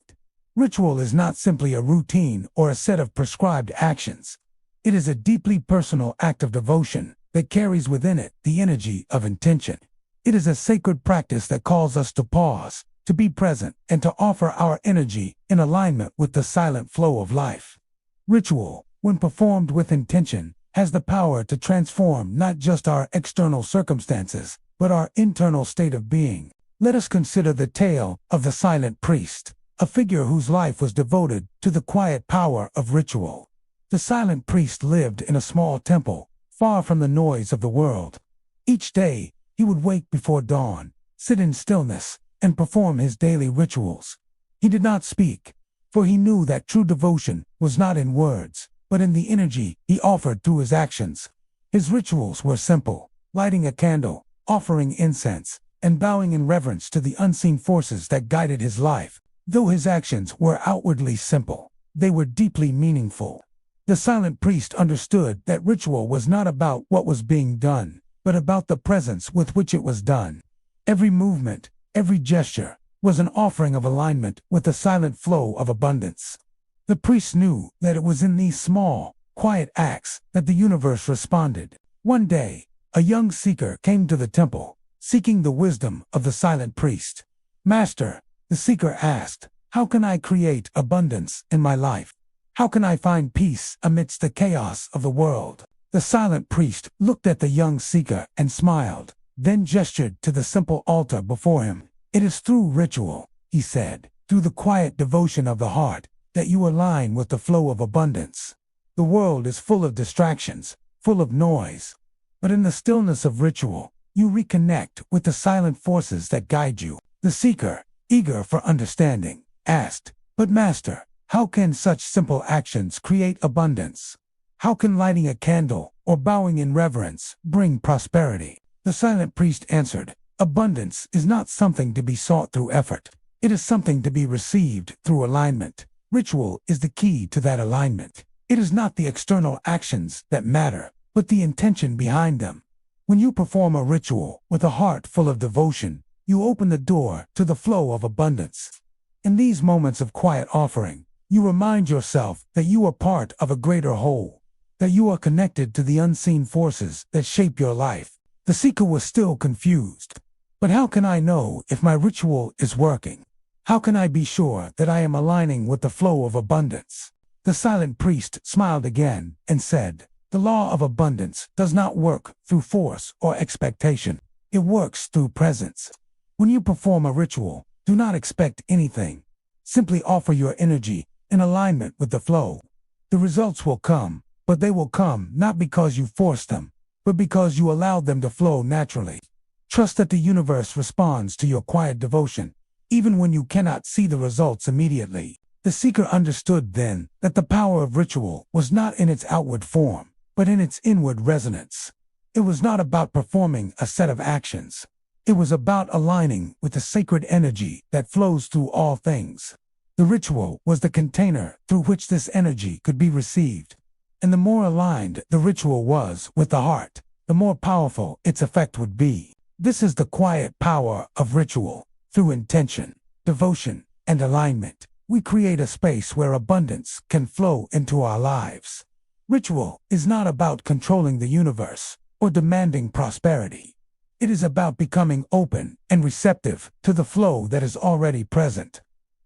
Ritual is not simply a routine or a set of prescribed actions. It is a deeply personal act of devotion that carries within it the energy of intention. It is a sacred practice that calls us to pause, to be present, and to offer our energy in alignment with the silent flow of life. Ritual, when performed with intention, has the power to transform not just our external circumstances, but our internal state of being. Let us consider the tale of the silent priest, a figure whose life was devoted to the quiet power of ritual. The silent priest lived in a small temple, far from the noise of the world. Each day, he would wake before dawn, sit in stillness, and perform his daily rituals. He did not speak, for he knew that true devotion was not in words, but in the energy he offered through his actions. His rituals were simple: lighting a candle, offering incense, and bowing in reverence to the unseen forces that guided his life. Though his actions were outwardly simple, they were deeply meaningful. The silent priest understood that ritual was not about what was being done, but about the presence with which it was done. Every movement, every gesture, was an offering of alignment with the silent flow of abundance. The priest knew that it was in these small, quiet acts that the universe responded. One day, a young seeker came to the temple, seeking the wisdom of the silent priest. "Master," the seeker asked, "how can I create abundance in my life? How can I find peace amidst the chaos of the world?" The silent priest looked at the young seeker and smiled, then gestured to the simple altar before him. "It is through ritual," he said, "through the quiet devotion of the heart, that you align with the flow of abundance. The world is full of distractions, full of noise. But in the stillness of ritual, you reconnect with the silent forces that guide you." The seeker, eager for understanding, asked, "But Master, how can such simple actions create abundance? How can lighting a candle or bowing in reverence bring prosperity?" The silent priest answered, "Abundance is not something to be sought through effort. It is something to be received through alignment. Ritual is the key to that alignment. It is not the external actions that matter, but the intention behind them. When you perform a ritual with a heart full of devotion, you open the door to the flow of abundance. In these moments of quiet offering, you remind yourself that you are part of a greater whole, that you are connected to the unseen forces that shape your life. The seeker was still confused. "But how can I know if my ritual is working? How can I be sure that I am aligning with the flow of abundance?" The silent priest smiled again and said, "The law of abundance does not work through force or expectation. It works through presence. When you perform a ritual, do not expect anything. Simply offer your energy in alignment with the flow. The results will come, but they will come not because you forced them, but because you allowed them to flow naturally. Trust that the universe responds to your quiet devotion, even when you cannot see the results immediately." The seeker understood then that the power of ritual was not in its outward form, but in its inward resonance. It was not about performing a set of actions. It was about aligning with the sacred energy that flows through all things. The ritual was the container through which this energy could be received. And the more aligned the ritual was with the heart, the more powerful its effect would be. This is the quiet power of ritual. Through intention, devotion, and alignment, we create a space where abundance can flow into our lives. Ritual is not about controlling the universe or demanding prosperity. It is about becoming open and receptive to the flow that is already present.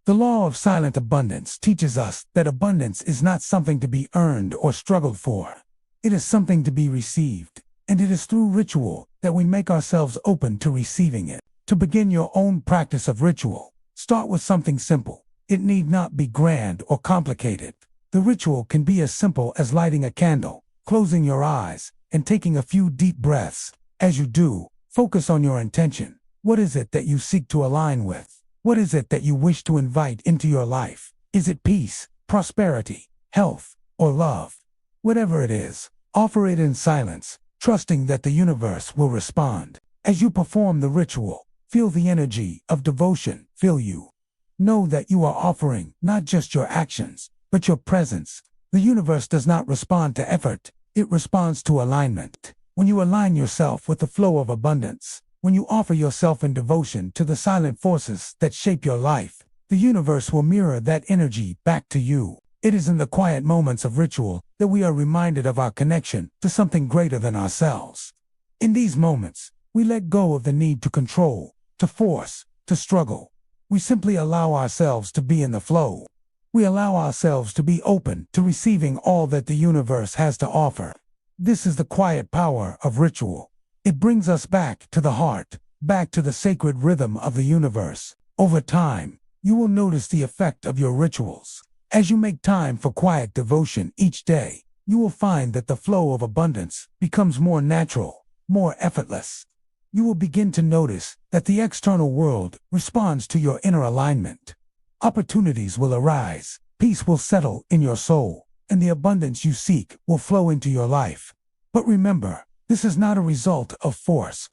The law of silent abundance teaches us that abundance is not something to be earned or struggled for. It is something to be received, and it is through ritual that we make ourselves open to receiving it. To begin your own practice of ritual, start with something simple. It need not be grand or complicated. The ritual can be as simple as lighting a candle, closing your eyes, and taking a few deep breaths. As you do, focus on your intention. What is it that you seek to align with? What is it that you wish to invite into your life? Is it peace, prosperity, health, or love? Whatever it is, offer it in silence, trusting that the universe will respond. As you perform the ritual, feel the energy of devotion fill you. Know that you are offering not just your actions, but your presence. The universe does not respond to effort, it responds to alignment. When you align yourself with the flow of abundance, when you offer yourself in devotion to the silent forces that shape your life, the universe will mirror that energy back to you. It is in the quiet moments of ritual that we are reminded of our connection to something greater than ourselves. In these moments, we let go of the need to control, to force, to struggle. We simply allow ourselves to be in the flow. We allow ourselves to be open to receiving all that the universe has to offer. This is the quiet power of ritual. It brings us back to the heart, back to the sacred rhythm of the universe. Over time, you will notice the effect of your rituals. As you make time for quiet devotion each day, you will find that the flow of abundance becomes more natural, more effortless. You will begin to notice that the external world responds to your inner alignment. Opportunities will arise, peace will settle in your soul, and the abundance you seek will flow into your life. But remember, this is not a result of force.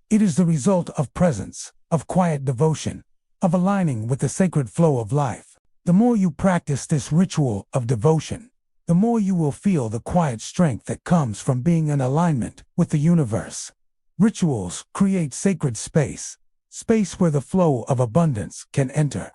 It is the result of presence, of quiet devotion, of aligning with the sacred flow of life. The more you practice this ritual of devotion, the more you will feel the quiet strength that comes from being in alignment with the universe. Rituals create sacred space, space where the flow of abundance can enter.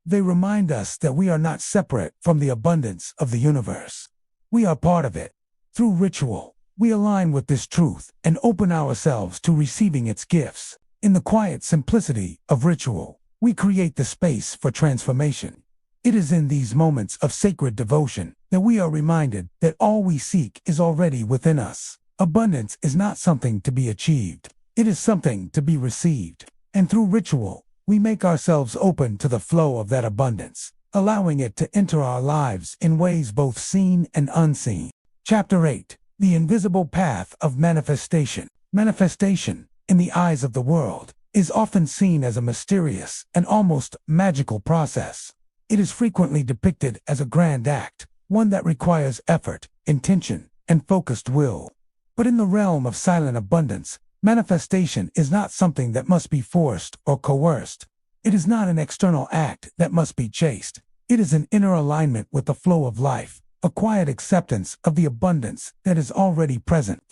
They remind us that we are not separate from the abundance of the universe. We are part of it. Through ritual, we align with this truth and open ourselves to receiving its gifts. In the quiet simplicity of ritual, we create the space for transformation. It is in these moments of sacred devotion that we are reminded that all we seek is already within us. Abundance is not something to be achieved. It is something to be received. And through ritual, we make ourselves open to the flow of that abundance, allowing it to enter our lives in ways both seen and unseen. Chapter 8. The Invisible Path of Manifestation. Manifestation, in the eyes of the world, is often seen as a mysterious and almost magical process. It is frequently depicted as a grand act, one that requires effort, intention, and focused will. But in the realm of silent abundance, manifestation is not something that must be forced or coerced. It is not an external act that must be chased. It is an inner alignment with the flow of life, a quiet acceptance of the abundance that is already present.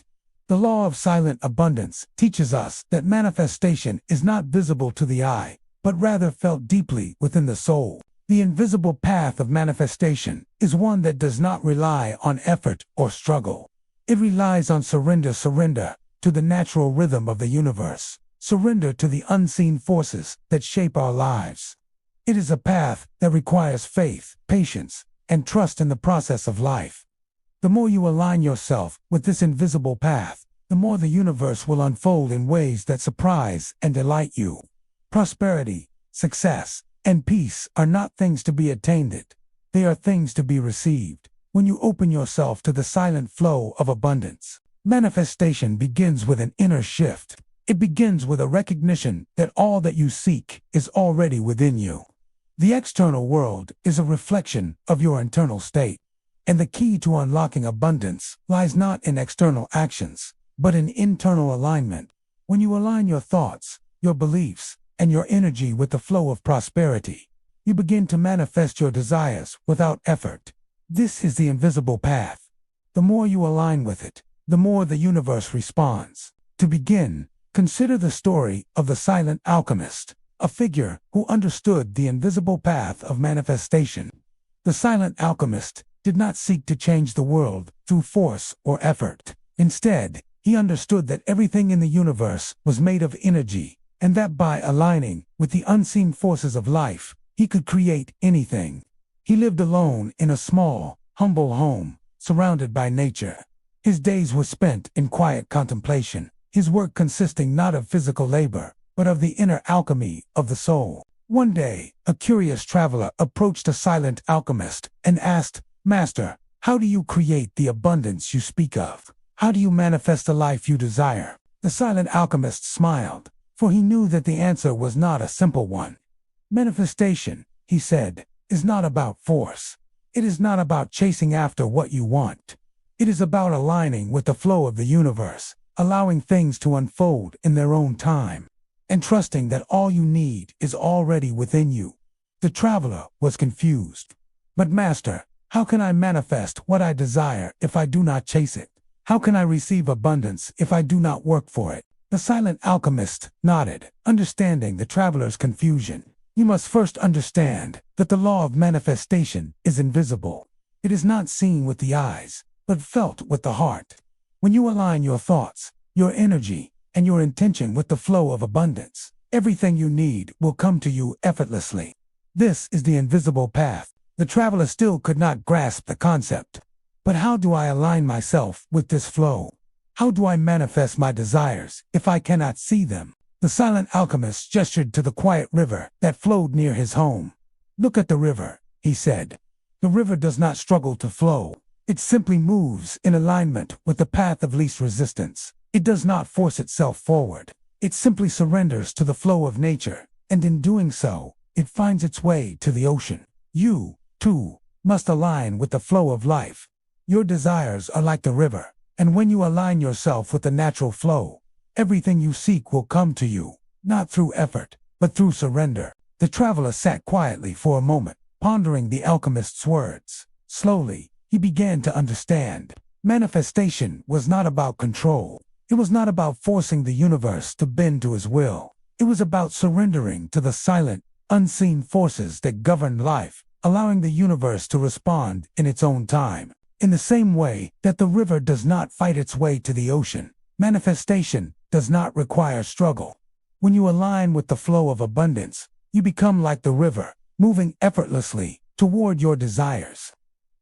The law of silent abundance teaches us that manifestation is not visible to the eye, but rather felt deeply within the soul. The invisible path of manifestation is one that does not rely on effort or struggle. It relies on surrender to the natural rhythm of the universe, surrender to the unseen forces that shape our lives. It is a path that requires faith, patience, and trust in the process of life. The more you align yourself with this invisible path, the more the universe will unfold in ways that surprise and delight you. Prosperity, success, and peace are not things to be attained. They are things to be received. When you open yourself to the silent flow of abundance, manifestation begins with an inner shift. It begins with a recognition that all that you seek is already within you. The external world is a reflection of your internal state, and the key to unlocking abundance lies not in external actions, but in internal alignment. When you align your thoughts, your beliefs, and your energy with the flow of prosperity, you begin to manifest your desires without effort. This is the invisible path. The more you align with it, the more the universe responds. To begin, consider the story of the silent alchemist, a figure who understood the invisible path of manifestation. The silent alchemist did not seek to change the world through force or effort. Instead, he understood that everything in the universe was made of energy, and that by aligning with the unseen forces of life, He could create anything. He lived alone in a small, humble home, surrounded by nature. His days were spent in quiet contemplation, his work consisting not of physical labor, but of the inner alchemy of the soul. One day, a curious traveler approached a silent alchemist and asked, "Master, how do you create the abundance you speak of? How do you manifest the life you desire?" The silent alchemist smiled, for he knew that the answer was not a simple one. "Manifestation," he said, "is not about force. It is not about chasing after what you want. It is about aligning with the flow of the universe, allowing things to unfold in their own time, and trusting that all you need is already within you." The traveler was confused. "But Master, how can I manifest what I desire if I do not chase it? How can I receive abundance if I do not work for it?" The silent alchemist nodded, understanding the traveler's confusion. "You must first understand that the law of manifestation is invisible. It is not seen with the eyes, but felt with the heart. When you align your thoughts, your energy, and your intention with the flow of abundance, everything you need will come to you effortlessly. This is the invisible path." The traveler still could not grasp the concept. "But how do I align myself with this flow? How do I manifest my desires if I cannot see them?" The silent alchemist gestured to the quiet river that flowed near his home. "Look at the river," he said. "The river does not struggle to flow. It simply moves in alignment with the path of least resistance. It does not force itself forward. It simply surrenders to the flow of nature, and in doing so, it finds its way to the ocean. You, too, must align with the flow of life. Your desires are like the river, and when you align yourself with the natural flow, everything you seek will come to you, not through effort, but through surrender." The traveler sat quietly for a moment, pondering the alchemist's words. Slowly, he began to understand. Manifestation was not about control. It was not about forcing the universe to bend to his will. It was about surrendering to the silent, unseen forces that govern life, allowing the universe to respond in its own time. In the same way that the river does not fight its way to the ocean, manifestation does not require struggle. When you align with the flow of abundance, you become like the river, moving effortlessly toward your desires.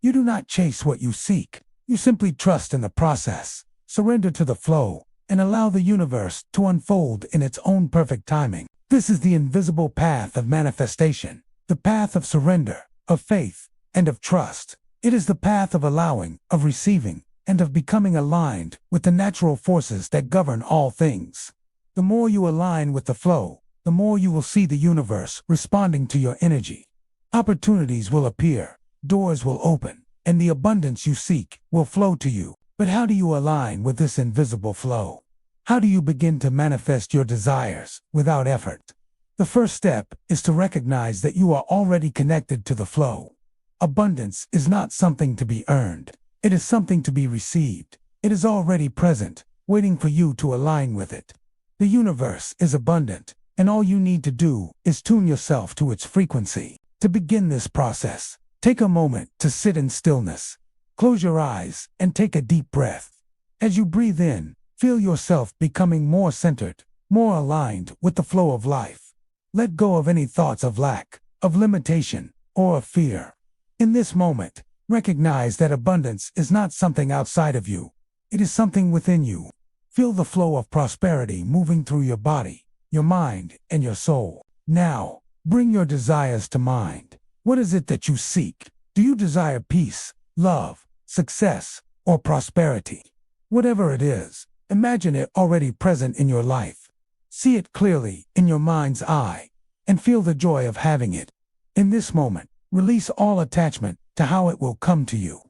You do not chase what you seek. You simply trust in the process, surrender to the flow, and allow the universe to unfold in its own perfect timing. This is the invisible path of manifestation, the path of surrender, of faith, and of trust. It is the path of allowing, of receiving, and of becoming aligned with the natural forces that govern all things. The more you align with the flow, the more you will see the universe responding to your energy. Opportunities will appear, doors will open, and the abundance you seek will flow to you. But how do you align with this invisible flow? How do you begin to manifest your desires without effort? The first step is to recognize that you are already connected to the flow. Abundance is not something to be earned. It is something to be received. It is already present, waiting for you to align with it. The universe is abundant, and all you need to do is tune yourself to its frequency. To begin this process, take a moment to sit in stillness. Close your eyes and take a deep breath. As you breathe in, feel yourself becoming more centered, more aligned with the flow of life. Let go of any thoughts of lack, of limitation, or of fear. In this moment, recognize that abundance is not something outside of you. It is something within you. Feel the flow of prosperity moving through your body, your mind, and your soul. Now, bring your desires to mind. What is it that you seek? Do you desire peace, love, success, or prosperity? Whatever it is, imagine it already present in your life. See it clearly in your mind's eye, and feel the joy of having it. In this moment, release all attachment to how it will come to you.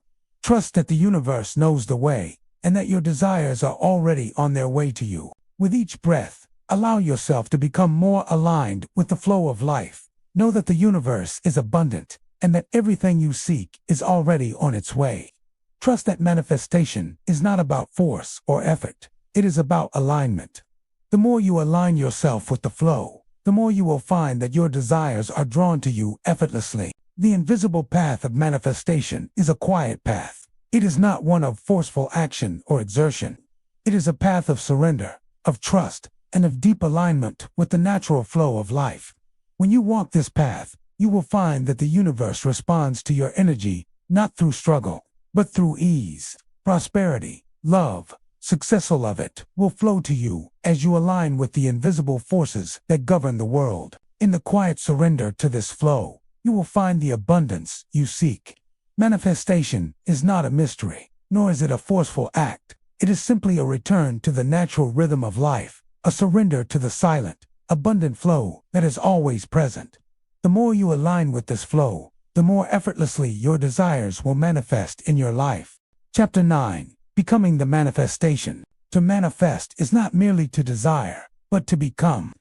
Trust that the universe knows the way, and that your desires are already on their way to you. With each breath, allow yourself to become more aligned with the flow of life. Know that the universe is abundant, and that everything you seek is already on its way. Trust that manifestation is not about force or effort. It is about alignment. The more you align yourself with the flow, the more you will find that your desires are drawn to you effortlessly. The invisible path of manifestation is a quiet path. It is not one of forceful action or exertion. It is a path of surrender, of trust, and of deep alignment with the natural flow of life. When you walk this path, you will find that the universe responds to your energy not through struggle, but through ease. Prosperity, love, success, all of it will flow to you as you align with the invisible forces that govern the world. In the quiet surrender to this flow, you will find the abundance you seek. Manifestation is not a mystery, nor is it a forceful act. It is simply a return to the natural rhythm of life, a surrender to the silent, abundant flow that is always present. The more you align with this flow, the more effortlessly your desires will manifest in your life. Chapter 9. Becoming the manifestation. To manifest is not merely to desire, but to become.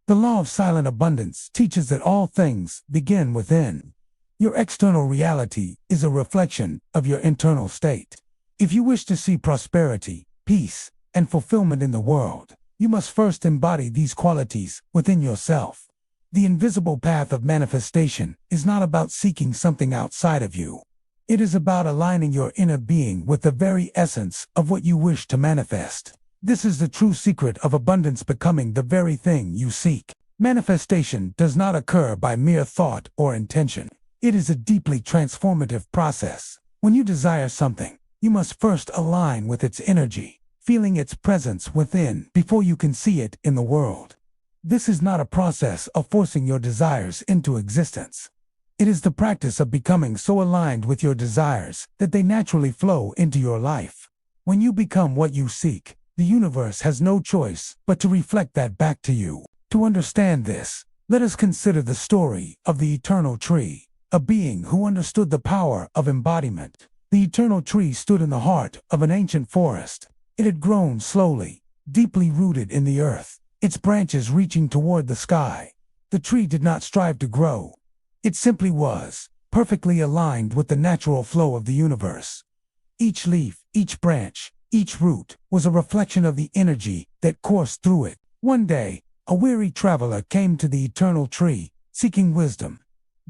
The law of silent abundance teaches that all things begin within. Your external reality is a reflection of your internal state. If you wish to see prosperity, peace, and fulfillment in the world, you must first embody these qualities within yourself. The invisible path of manifestation is not about seeking something outside of you. It is about aligning your inner being with the very essence of what you wish to manifest. This is the true secret of abundance, becoming the very thing you seek. Manifestation does not occur by mere thought or intention. It is a deeply transformative process. When you desire something, you must first align with its energy, feeling its presence within before you can see it in the world. This is not a process of forcing your desires into existence. It is the practice of becoming so aligned with your desires that they naturally flow into your life. When you become what you seek, the universe has no choice but to reflect that back to you. To understand this, let us consider the story of the eternal tree, a being who understood the power of embodiment. The eternal tree stood in the heart of an ancient forest. It had grown slowly, deeply rooted in the earth, its branches reaching toward the sky. The tree did not strive to grow. It simply was, perfectly aligned with the natural flow of the universe. Each leaf, each branch, each root was a reflection of the energy that coursed through it. One day, a weary traveler came to the eternal tree, seeking wisdom.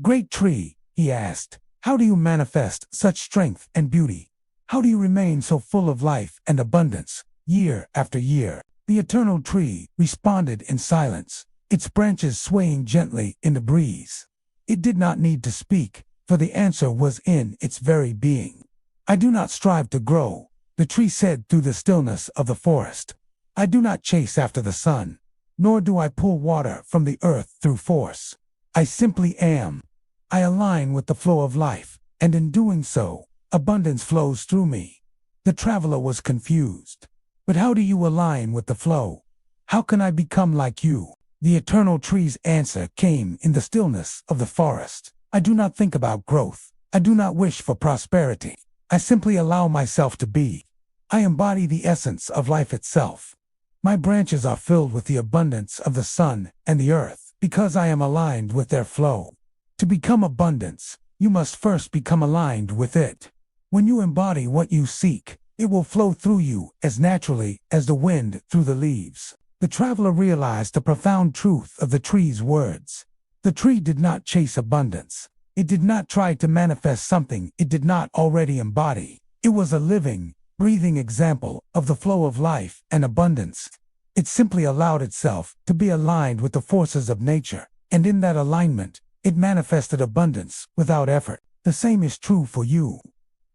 "Great tree," he asked, "how do you manifest such strength and beauty? How do you remain so full of life and abundance, year after year?" The eternal tree responded in silence, its branches swaying gently in the breeze. It did not need to speak, for the answer was in its very being. "I do not strive to grow," the tree said through the stillness of the forest. "I do not chase after the sun, nor do I pull water from the earth through force. I simply am. I align with the flow of life, and in doing so, abundance flows through me." The traveler was confused. "But how do you align with the flow? How can I become like you?" The eternal tree's answer came in the stillness of the forest. "I do not think about growth. I do not wish for prosperity. I simply allow myself to be. I embody the essence of life itself. My branches are filled with the abundance of the sun and the earth because I am aligned with their flow." To become abundance, you must first become aligned with it. When you embody what you seek, it will flow through you as naturally as the wind through the leaves. The traveler realized the profound truth of the tree's words. The tree did not chase abundance. It did not try to manifest something it did not already embody. It was a living, breathing example of the flow of life and abundance. It simply allowed itself to be aligned with the forces of nature, and in that alignment, it manifested abundance without effort. The same is true for you.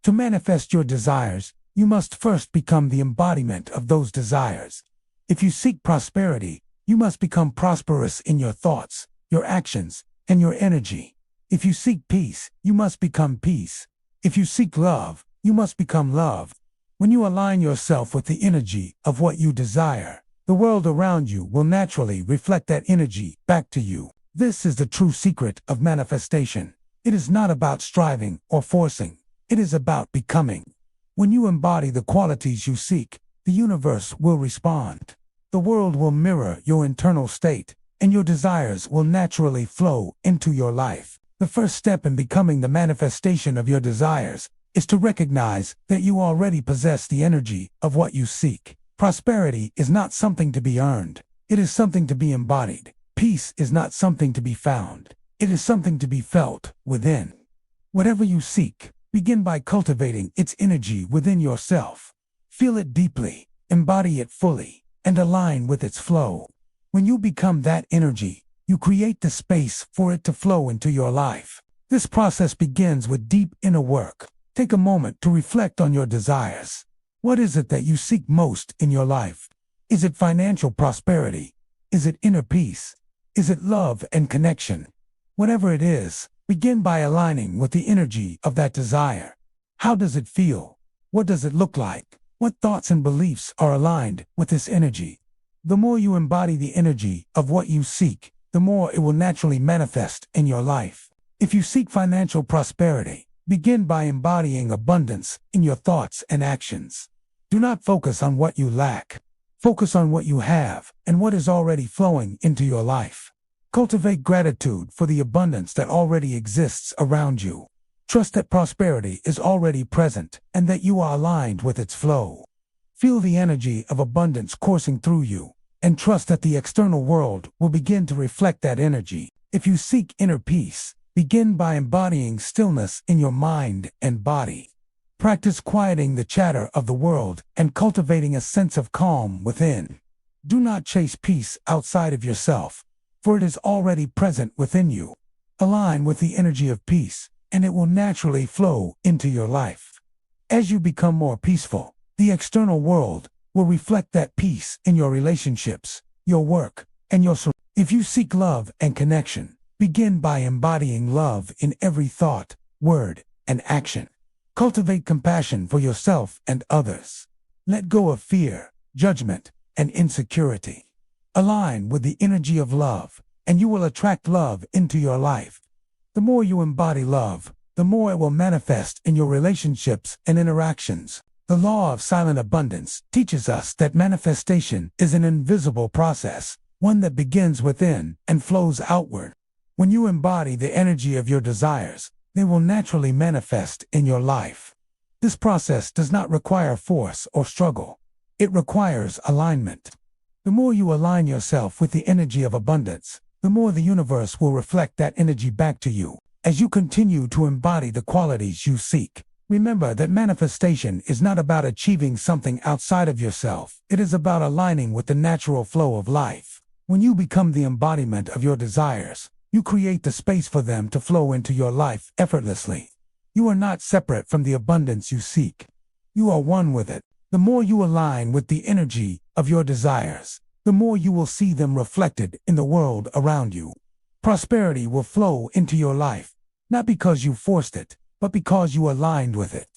To manifest your desires, you must first become the embodiment of those desires. If you seek prosperity, you must become prosperous in your thoughts, your actions, and your energy. If you seek peace, you must become peace. If you seek love, you must become love. When you align yourself with the energy of what you desire, the world around you will naturally reflect that energy back to you. This is the true secret of manifestation. It is not about striving or forcing. It is about becoming. When you embody the qualities you seek, the universe will respond. The world will mirror your internal state, and your desires will naturally flow into your life. The first step in becoming the manifestation of your desires is to recognize that you already possess the energy of what you seek. Prosperity is not something to be earned. It is something to be embodied. Peace is not something to be found. It is something to be felt within. Whatever you seek, begin by cultivating its energy within yourself. Feel it deeply, embody it fully, and align with its flow. When you become that energy, You create the space for it to flow into your life. This process begins with deep inner work. Take a moment to reflect on your desires. What is it that you seek most in your life? Is it financial prosperity? Is it inner peace? Is it love and connection? Whatever it is, begin by aligning with the energy of that desire. How does it feel? What does it look like? What thoughts and beliefs are aligned with this energy? The more you embody the energy of what you seek, the more it will naturally manifest in your life. If you seek financial prosperity, begin by embodying abundance in your thoughts and actions. Do not focus on what you lack. Focus on what you have and what is already flowing into your life. Cultivate gratitude for the abundance that already exists around you. Trust that prosperity is already present and that you are aligned with its flow. Feel the energy of abundance coursing through you, and trust that the external world will begin to reflect that energy. If you seek inner peace, begin by embodying stillness in your mind and body. Practice quieting the chatter of the world and cultivating a sense of calm within. Do not chase peace outside of yourself, for it is already present within you. Align with the energy of peace, and it will naturally flow into your life. As you become more peaceful, the external world will reflect that peace in your relationships, your work, and your surroundings. If you seek love and connection, begin by embodying love in every thought, word, and action. Cultivate compassion for yourself and others. Let go of fear, judgment, and insecurity. Align with the energy of love, and you will attract love into your life. The more you embody love, the more it will manifest in your relationships and interactions. The law of silent abundance teaches us that manifestation is an invisible process, one that begins within and flows outward. When you embody the energy of your desires, they will naturally manifest in your life. This process does not require force or struggle. It requires alignment. The more you align yourself with the energy of abundance, the more the universe will reflect that energy back to you. As you continue to embody the qualities you seek, remember that manifestation is not about achieving something outside of yourself. It is about aligning with the natural flow of life. When you become the embodiment of your desires, you create the space for them to flow into your life effortlessly. You are not separate from the abundance you seek. You are one with it. The more you align with the energy of your desires, the more you will see them reflected in the world around you. Prosperity will flow into your life, not because you forced it, but because you aligned with it.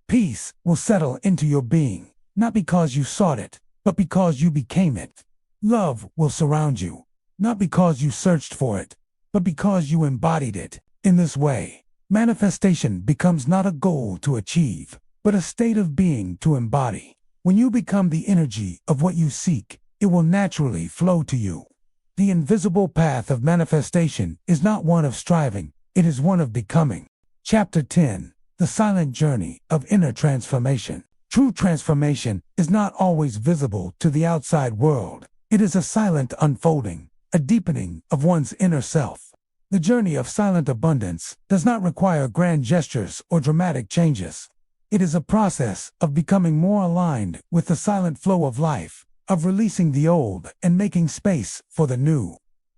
Peace will settle into your being, not because you sought it, but because you became it. Love will surround you, not because you searched for it, but because you embodied it. In this way, manifestation becomes not a goal to achieve, but a state of being to embody. When you become the energy of what you seek, it will naturally flow to you. The invisible path of manifestation is not one of striving, it is one of becoming. Chapter 10. The Silent Journey of Inner Transformation. True transformation is not always visible to the outside world. It is a silent unfolding, a deepening of one's inner self. The journey of silent abundance does not require grand gestures or dramatic changes. It is a process of becoming more aligned with the silent flow of life, of releasing the old and making space for the new.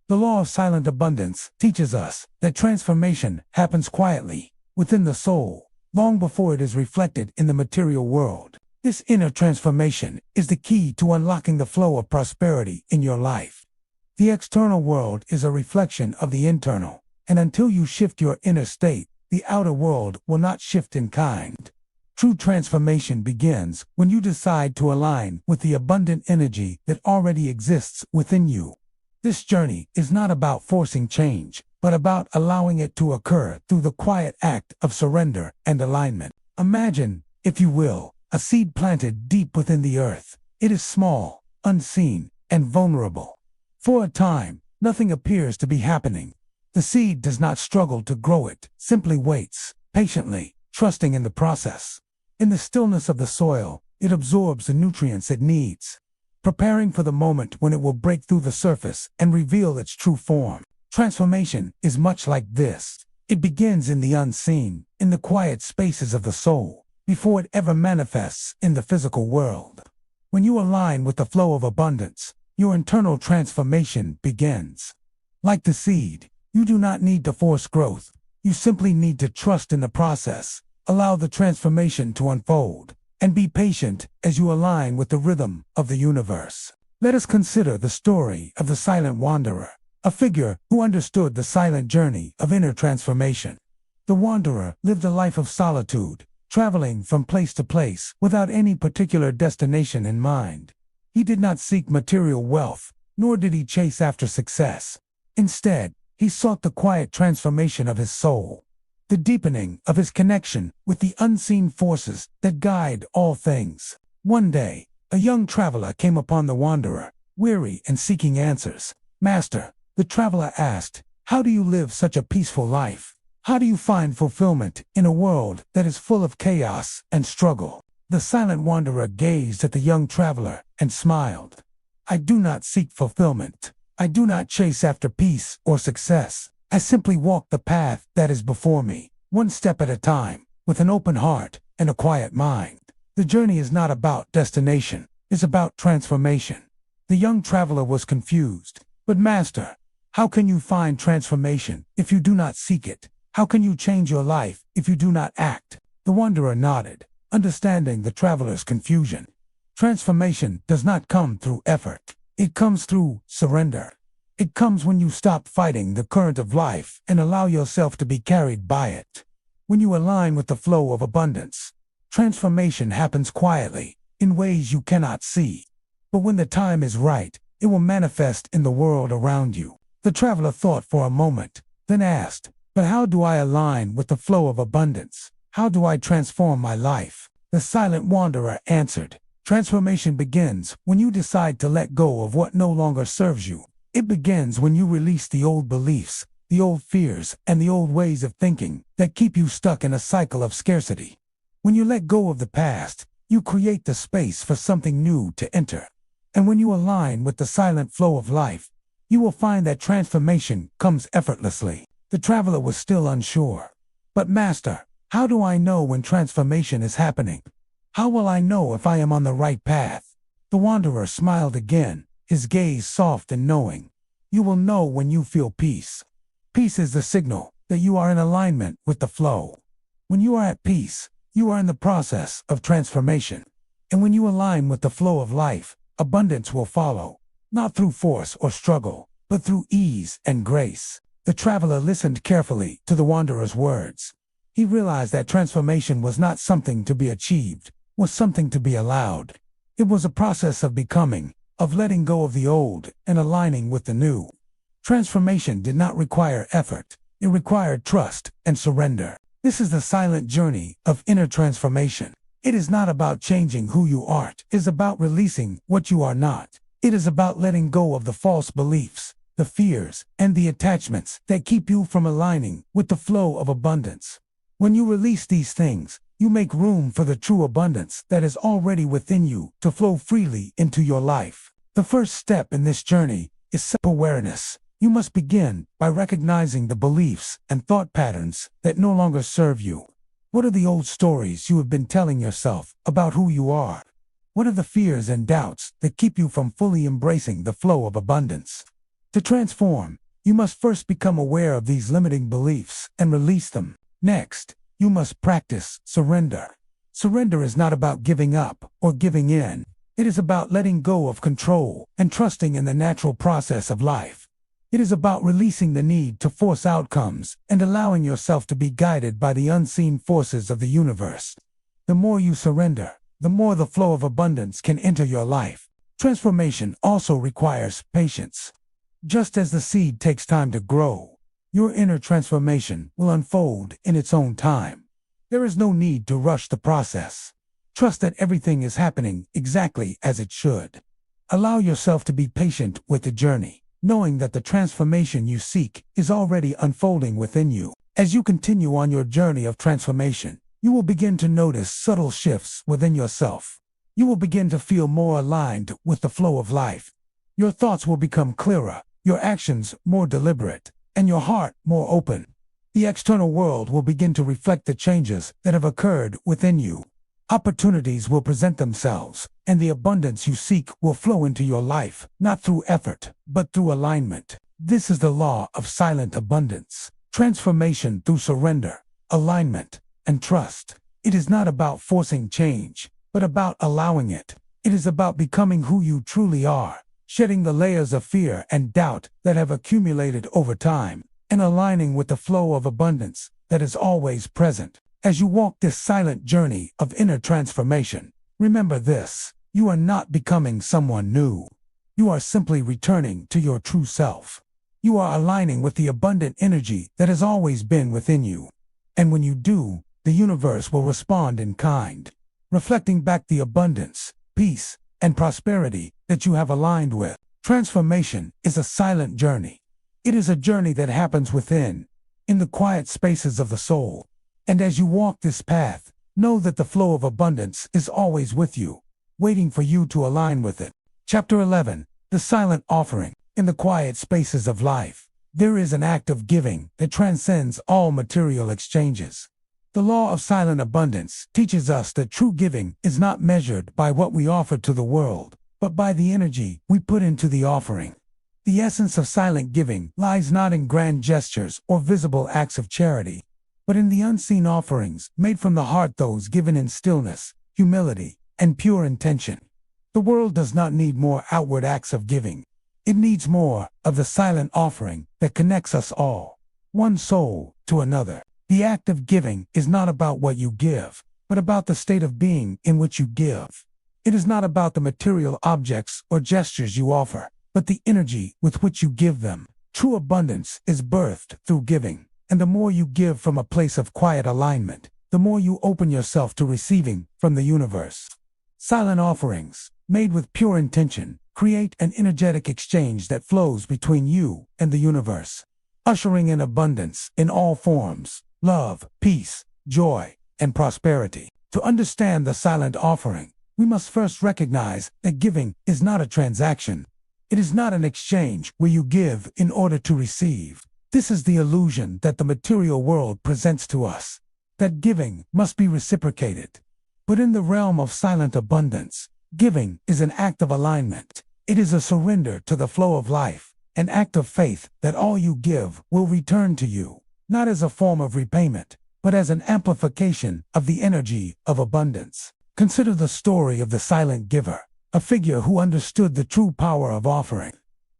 The law of silent abundance teaches us that transformation happens quietly, within the soul, long before it is reflected in the material world. This inner transformation is the key to unlocking the flow of prosperity in your life. The external world is a reflection of the internal, and until you shift your inner state, the outer world will not shift in kind. True transformation begins when you decide to align with the abundant energy that already exists within you. This journey is not about forcing change, but about allowing it to occur through the quiet act of surrender and alignment. Imagine, if you will, a seed planted deep within the earth. It is small, unseen, and vulnerable. For a time, nothing appears to be happening. The seed does not struggle to grow, it simply waits, patiently, trusting in the process. In the stillness of the soil, it absorbs the nutrients it needs, preparing for the moment when it will break through the surface and reveal its true form. Transformation is much like this. It begins in the unseen, in the quiet spaces of the soul, before it ever manifests in the physical world. When you align with the flow of abundance, your internal transformation begins. Like the seed, you do not need to force growth. You simply need to trust in the process, allow the transformation to unfold, and be patient as you align with the rhythm of the universe. Let us consider the story of the silent wanderer, a figure who understood the silent journey of inner transformation. The wanderer lived a life of solitude, traveling from place to place without any particular destination in mind. He did not seek material wealth, nor did he chase after success. Instead, he sought the quiet transformation of his soul, the deepening of his connection with the unseen forces that guide all things. One day, a young traveler came upon the wanderer, weary and seeking answers. "Master," the traveler asked, "how do you live such a peaceful life? How do you find fulfillment in a world that is full of chaos and struggle?" The silent wanderer gazed at the young traveler and smiled. "I do not seek fulfillment. I do not chase after peace or success. I simply walk the path that is before me, one step at a time, with an open heart and a quiet mind. The journey is not about destination, it's about transformation." The young traveler was confused. "But master, how can you find transformation if you do not seek it? How can you change your life if you do not act?" The wanderer nodded, understanding the traveler's confusion. Transformation does not come through effort. It comes through surrender. It comes when you stop fighting the current of life and allow yourself to be carried by it. When you align with the flow of abundance, transformation happens quietly, in ways you cannot see. But when the time is right, it will manifest in the world around you. The traveler thought for a moment, then asked, "But how do I align with the flow of abundance? How do I transform my life?" The silent wanderer answered, "Transformation begins when you decide to let go of what no longer serves you. It begins when you release the old beliefs, the old fears, and the old ways of thinking that keep you stuck in a cycle of scarcity. When you let go of the past, you create the space for something new to enter. And when you align with the silent flow of life, you will find that transformation comes effortlessly." The traveler was still unsure. "But master, how do I know when transformation is happening? How will I know if I am on the right path?" The wanderer smiled again, his gaze soft and knowing. "You will know when you feel peace. Peace is the signal that you are in alignment with the flow. When you are at peace, you are in the process of transformation. And when you align with the flow of life, abundance will follow, not through force or struggle, but through ease and grace." The traveler listened carefully to the wanderer's words. He realized that transformation was not something to be achieved, was something to be allowed. It was a process of becoming, of letting go of the old and aligning with the new. Transformation did not require effort. It required trust and surrender. This is the silent journey of inner transformation. It is not about changing who you are. It is about releasing what you are not. It is about letting go of the false beliefs, the fears, and the attachments that keep you from aligning with the flow of abundance. When you release these things, you make room for the true abundance that is already within you to flow freely into your life. The first step in this journey is self-awareness. You must begin by recognizing the beliefs and thought patterns that no longer serve you. What are the old stories you have been telling yourself about who you are? What are the fears and doubts that keep you from fully embracing the flow of abundance? To transform, you must first become aware of these limiting beliefs and release them. Next, you must practice surrender. Surrender is not about giving up or giving in. It is about letting go of control and trusting in the natural process of life. It is about releasing the need to force outcomes and allowing yourself to be guided by the unseen forces of the universe. The more you surrender, the more the flow of abundance can enter your life. Transformation also requires patience. Just as the seed takes time to grow, your inner transformation will unfold in its own time. There is no need to rush the process. Trust that everything is happening exactly as it should. Allow yourself to be patient with the journey, knowing that the transformation you seek is already unfolding within you. As you continue on your journey of transformation, you will begin to notice subtle shifts within yourself. You will begin to feel more aligned with the flow of life. Your thoughts will become clearer, your actions more deliberate, and your heart more open. The external world will begin to reflect the changes that have occurred within you. Opportunities will present themselves, and the abundance you seek will flow into your life, not through effort, but through alignment. This is the law of silent abundance, transformation through surrender, alignment, and trust. It is not about forcing change, but about allowing it. It is about becoming who you truly are, shedding the layers of fear and doubt that have accumulated over time, and aligning with the flow of abundance that is always present. As you walk this silent journey of inner transformation, remember this: you are not becoming someone new. You are simply returning to your true self. You are aligning with the abundant energy that has always been within you. And when you do, the universe will respond in kind, reflecting back the abundance, peace, and prosperity that you have aligned with. Transformation is a silent journey. It is a journey that happens within, in the quiet spaces of the soul. And as you walk this path, know that the flow of abundance is always with you, waiting for you to align with it. Chapter 11. The Silent Offering. In the quiet spaces of life, there is an act of giving that transcends all material exchanges. The law of silent abundance teaches us that true giving is not measured by what we offer to the world, but by the energy we put into the offering. The essence of silent giving lies not in grand gestures or visible acts of charity, but in the unseen offerings made from the heart, those given in stillness, humility, and pure intention. The world does not need more outward acts of giving. It needs more of the silent offering that connects us all, one soul to another. The act of giving is not about what you give, but about the state of being in which you give. It is not about the material objects or gestures you offer, but the energy with which you give them. True abundance is birthed through giving, and the more you give from a place of quiet alignment, the more you open yourself to receiving from the universe. Silent offerings, made with pure intention, create an energetic exchange that flows between you and the universe, ushering in abundance in all forms: love, peace, joy, and prosperity. To understand the silent offering, we must first recognize that giving is not a transaction. It is not an exchange where you give in order to receive. This is the illusion that the material world presents to us, that giving must be reciprocated. But in the realm of silent abundance, giving is an act of alignment. It is a surrender to the flow of life, an act of faith that all you give will return to you, not as a form of repayment, but as an amplification of the energy of abundance. Consider the story of the silent giver, a figure who understood the true power of offering.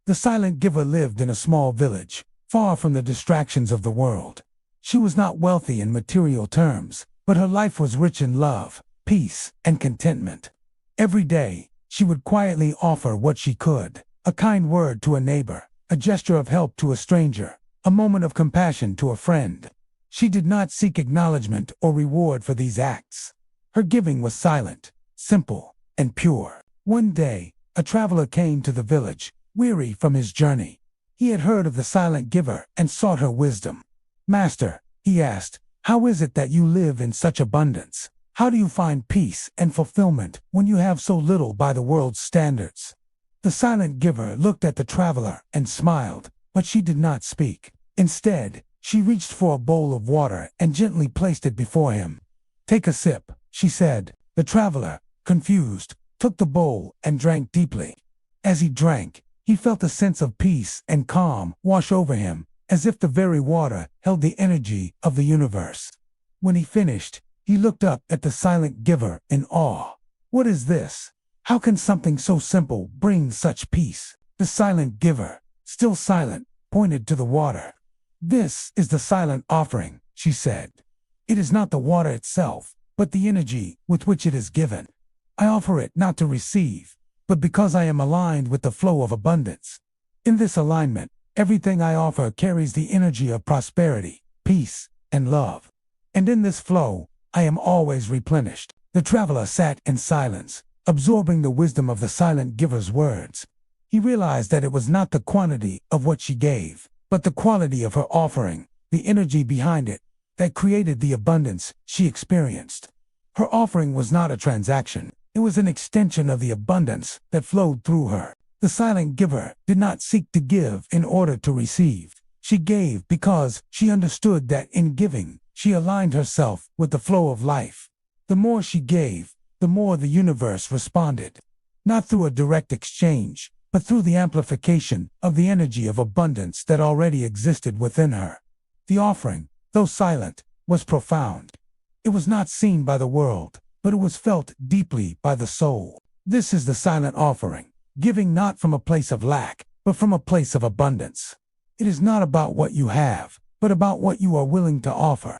The silent giver lived in a small village, far from the distractions of the world. She was not wealthy in material terms, but her life was rich in love, peace, and contentment. Every day, she would quietly offer what she could: a kind word to a neighbor, a gesture of help to a stranger, a moment of compassion to a friend. She did not seek acknowledgement or reward for these acts. Her giving was silent, simple, and pure. One day, a traveler came to the village, weary from his journey. He had heard of the silent giver and sought her wisdom. "Master," he asked, "how is it that you live in such abundance? How do you find peace and fulfillment when you have so little by the world's standards?" The silent giver looked at the traveler and smiled, but she did not speak. Instead, she reached for a bowl of water and gently placed it before him. "Take a sip," she said. The traveler, confused, took the bowl and drank deeply. As he drank, he felt a sense of peace and calm wash over him, as if the very water held the energy of the universe. When he finished, he looked up at the silent giver in awe. "What is this? How can something so simple bring such peace?" The silent giver, still silent, pointed to the water. "This is the silent offering," she said. "It is not the water itself, but the energy with which it is given. I offer it not to receive, but because I am aligned with the flow of abundance. In this alignment, everything I offer carries the energy of prosperity, peace, and love. And in this flow, I am always replenished." The traveler sat in silence, absorbing the wisdom of the silent giver's words. He realized that it was not the quantity of what she gave, but the quality of her offering, the energy behind it, that created the abundance she experienced. Her offering was not a transaction. It was an extension of the abundance that flowed through her. The silent giver did not seek to give in order to receive. She gave because she understood that in giving, she aligned herself with the flow of life. The more she gave, the more the universe responded. Not through a direct exchange, but through the amplification of the energy of abundance that already existed within her. The offering, though silent, was profound. It was not seen by the world, but it was felt deeply by the soul. This is the silent offering, giving not from a place of lack, but from a place of abundance. It is not about what you have, but about what you are willing to offer.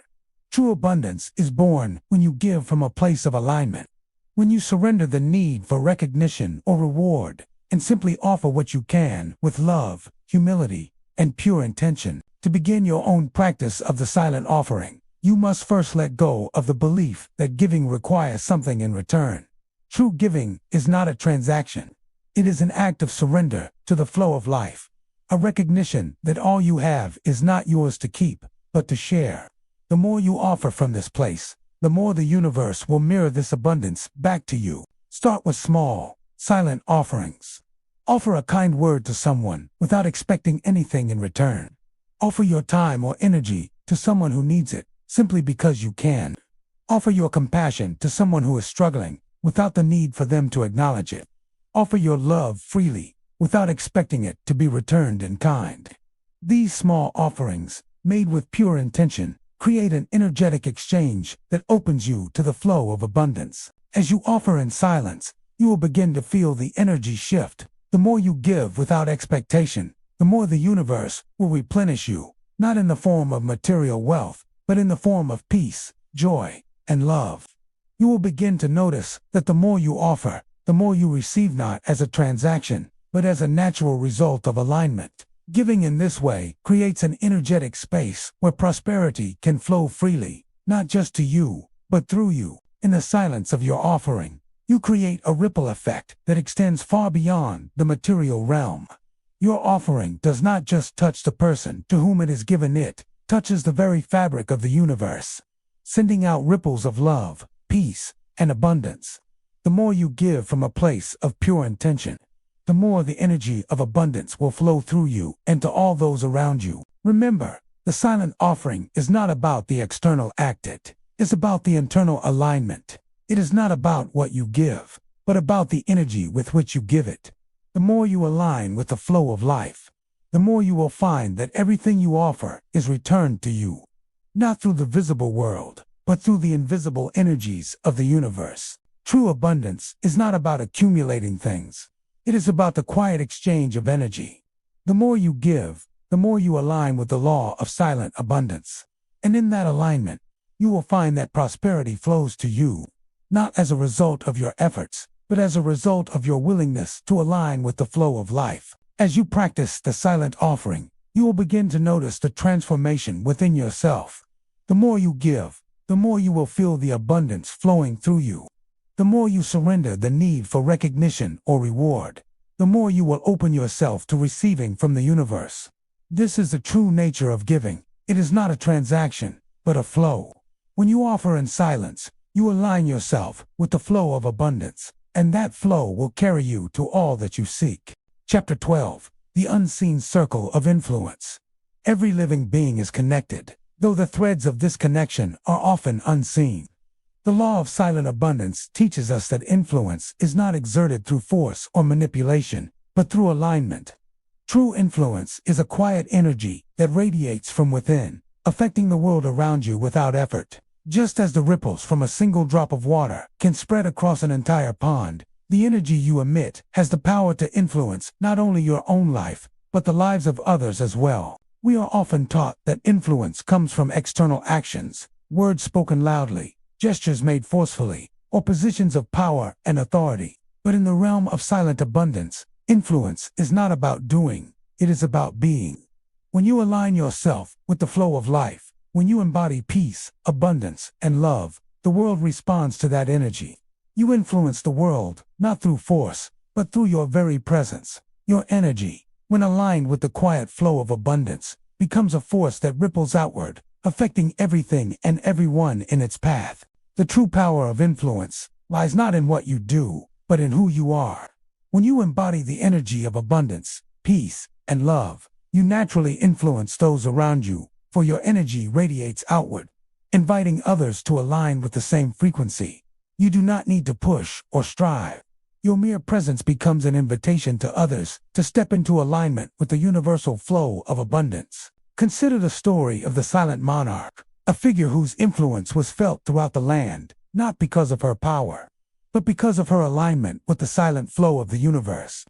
True abundance is born when you give from a place of alignment, when you surrender the need for recognition or reward, and simply offer what you can with love, humility, and pure intention. To begin your own practice of the silent offering, you must first let go of the belief that giving requires something in return. True giving is not a transaction. It is an act of surrender to the flow of life, a recognition that all you have is not yours to keep, but to share. The more you offer from this place, the more the universe will mirror this abundance back to you. Start with small, silent offerings. Offer a kind word to someone without expecting anything in return. Offer your time or energy to someone who needs it, simply because you can. Offer your compassion to someone who is struggling, without the need for them to acknowledge it. Offer your love freely, without expecting it to be returned in kind. These small offerings, made with pure intention, create an energetic exchange that opens you to the flow of abundance. As you offer in silence, you will begin to feel the energy shift. The more you give without expectation, the more the universe will replenish you, not in the form of material wealth, but in the form of peace, joy, and love. You will begin to notice that the more you offer, the more you receive, not as a transaction, but as a natural result of alignment. Giving in this way creates an energetic space where prosperity can flow freely, not just to you, but through you. In the silence of your offering, you create a ripple effect that extends far beyond the material realm. Your offering does not just touch the person to whom it is given, it touches the very fabric of the universe, sending out ripples of love, peace, and abundance. The more you give from a place of pure intention, the more the energy of abundance will flow through you and to all those around you. Remember, the silent offering is not about the external act, it is about the internal alignment. It is not about what you give, but about the energy with which you give it. The more you align with the flow of life, the more you will find that everything you offer is returned to you, not through the visible world, but through the invisible energies of the universe. True abundance is not about accumulating things. It is about the quiet exchange of energy. The more you give, the more you align with the law of silent abundance. And in that alignment, you will find that prosperity flows to you, not as a result of your efforts, but as a result of your willingness to align with the flow of life. As you practice the silent offering, you will begin to notice the transformation within yourself. The more you give, the more you will feel the abundance flowing through you. The more you surrender the need for recognition or reward, the more you will open yourself to receiving from the universe. This is the true nature of giving. It is not a transaction, but a flow. When you offer in silence, you align yourself with the flow of abundance, and that flow will carry you to all that you seek. Chapter 12. The Unseen Circle of Influence. Every living being is connected, though the threads of this connection are often unseen. The law of silent abundance teaches us that influence is not exerted through force or manipulation, but through alignment. True influence is a quiet energy that radiates from within, affecting the world around you without effort. Just as the ripples from a single drop of water can spread across an entire pond, the energy you emit has the power to influence not only your own life, but the lives of others as well. We are often taught that influence comes from external actions, words spoken loudly, gestures made forcefully, or positions of power and authority. But in the realm of silent abundance, influence is not about doing, it is about being. When you align yourself with the flow of life, when you embody peace, abundance, and love, the world responds to that energy. You influence the world, not through force, but through your very presence. Your energy, when aligned with the quiet flow of abundance, becomes a force that ripples outward, affecting everything and everyone in its path. The true power of influence lies not in what you do, but in who you are. When you embody the energy of abundance, peace, and love, you naturally influence those around you, for your energy radiates outward, inviting others to align with the same frequency. You do not need to push or strive. Your mere presence becomes an invitation to others to step into alignment with the universal flow of abundance. Consider the story of the silent monarch, a figure whose influence was felt throughout the land, not because of her power, but because of her alignment with the silent flow of the universe.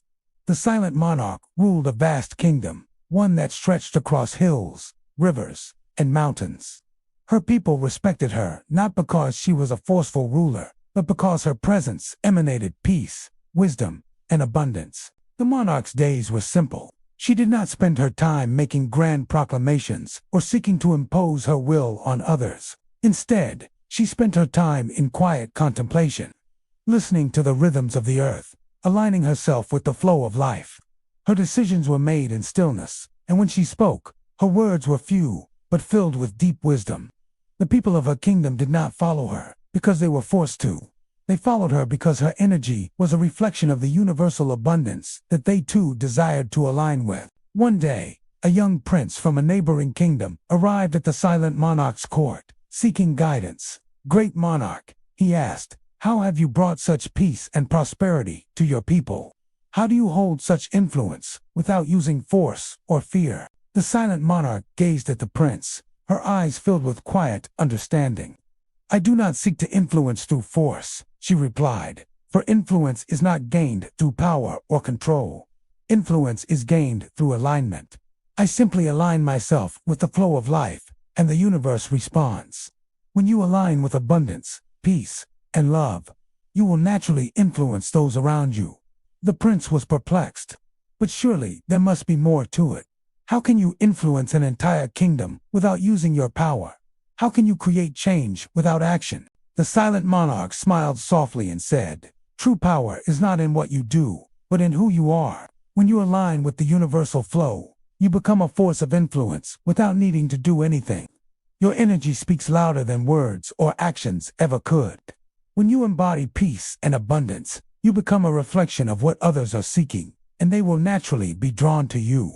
The silent monarch ruled a vast kingdom, one that stretched across hills, rivers, and mountains. Her people respected her not because she was a forceful ruler, but because her presence emanated peace, wisdom, and abundance. The monarch's days were simple. She did not spend her time making grand proclamations or seeking to impose her will on others. Instead, she spent her time in quiet contemplation, listening to the rhythms of the earth, aligning herself with the flow of life. Her decisions were made in stillness, and when she spoke, her words were few, but filled with deep wisdom. The people of her kingdom did not follow her because they were forced to. They followed her because her energy was a reflection of the universal abundance that they too desired to align with. One day, a young prince from a neighboring kingdom arrived at the silent monarch's court, seeking guidance. "Great monarch," he asked, "how have you brought such peace and prosperity to your people? How do you hold such influence without using force or fear?" The silent monarch gazed at the prince, her eyes filled with quiet understanding. "I do not seek to influence through force," she replied, "for influence is not gained through power or control. Influence is gained through alignment. I simply align myself with the flow of life, and the universe responds. When you align with abundance, peace, and love, you will naturally influence those around you." The prince was perplexed. But surely there must be more to it. How can you influence an entire kingdom without using your power? How can you create change without action? The silent monarch smiled softly and said, "True power is not in what you do, but in who you are. When you align with the universal flow, you become a force of influence without needing to do anything. Your energy speaks louder than words or actions ever could. When you embody peace and abundance, you become a reflection of what others are seeking, and they will naturally be drawn to you.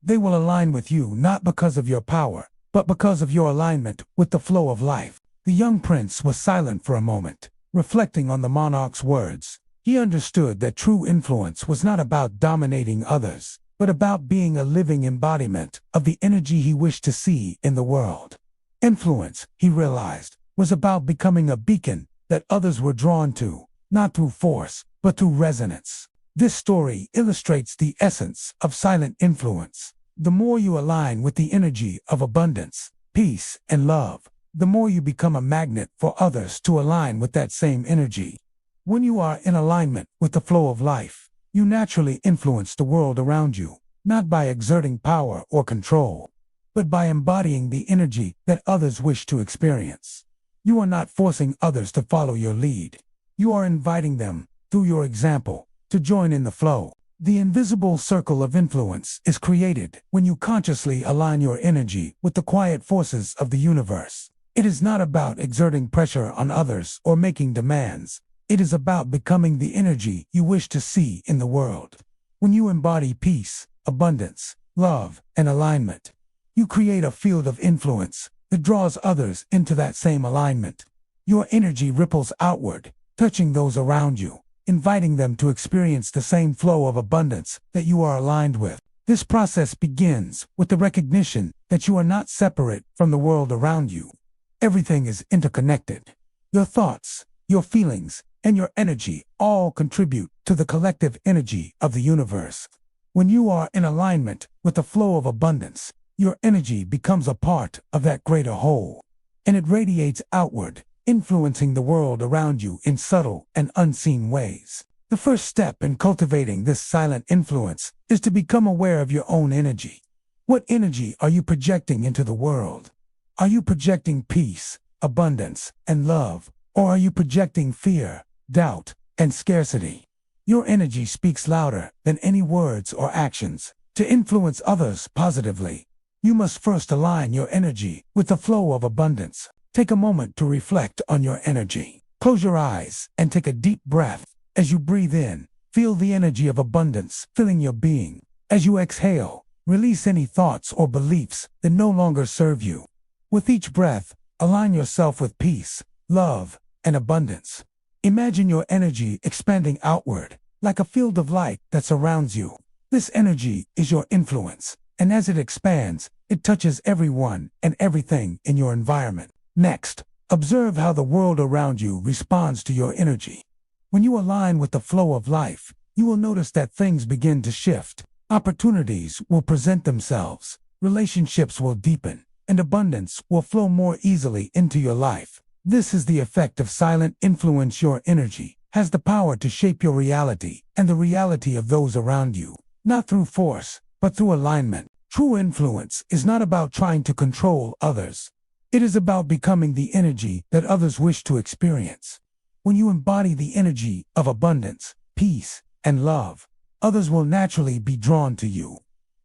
They will align with you not because of your power, but because of your alignment with the flow of life." The young prince was silent for a moment, reflecting on the monarch's words. He understood that true influence was not about dominating others, but about being a living embodiment of the energy he wished to see in the world. Influence, he realized, was about becoming a beacon that others were drawn to, not through force, but through resonance. This story illustrates the essence of silent influence. The more you align with the energy of abundance, peace, and love, the more you become a magnet for others to align with that same energy. When you are in alignment with the flow of life, you naturally influence the world around you, not by exerting power or control, but by embodying the energy that others wish to experience. You are not forcing others to follow your lead. You are inviting them, through your example, to join in the flow. The invisible circle of influence is created when you consciously align your energy with the quiet forces of the universe. It is not about exerting pressure on others or making demands. It is about becoming the energy you wish to see in the world. When you embody peace, abundance, love, and alignment, you create a field of influence that draws others into that same alignment. Your energy ripples outward, touching those around you, inviting them to experience the same flow of abundance that you are aligned with. This process begins with the recognition that you are not separate from the world around you. Everything is interconnected. Your thoughts, your feelings, and your energy all contribute to the collective energy of the universe. When you are in alignment with the flow of abundance, your energy becomes a part of that greater whole, and it radiates outward, influencing the world around you in subtle and unseen ways. The first step in cultivating this silent influence is to become aware of your own energy. What energy are you projecting into the world? Are you projecting peace, abundance, and love, or are you projecting fear, doubt, and scarcity? Your energy speaks louder than any words or actions. To influence others positively, you must first align your energy with the flow of abundance. Take a moment to reflect on your energy. Close your eyes and take a deep breath. As you breathe in, feel the energy of abundance filling your being. As you exhale, release any thoughts or beliefs that no longer serve you. With each breath, align yourself with peace, love, and abundance. Imagine your energy expanding outward, like a field of light that surrounds you. This energy is your influence, and as it expands, it touches everyone and everything in your environment. Next, observe how the world around you responds to your energy. When you align with the flow of life, you will notice that things begin to shift. Opportunities will present themselves, relationships will deepen, and abundance will flow more easily into your life. This is the effect of silent influence. Your energy has the power to shape your reality and the reality of those around you, not through force, but through alignment. True influence is not about trying to control others. It is about becoming the energy that others wish to experience. When you embody the energy of abundance, peace, and love, others will naturally be drawn to you.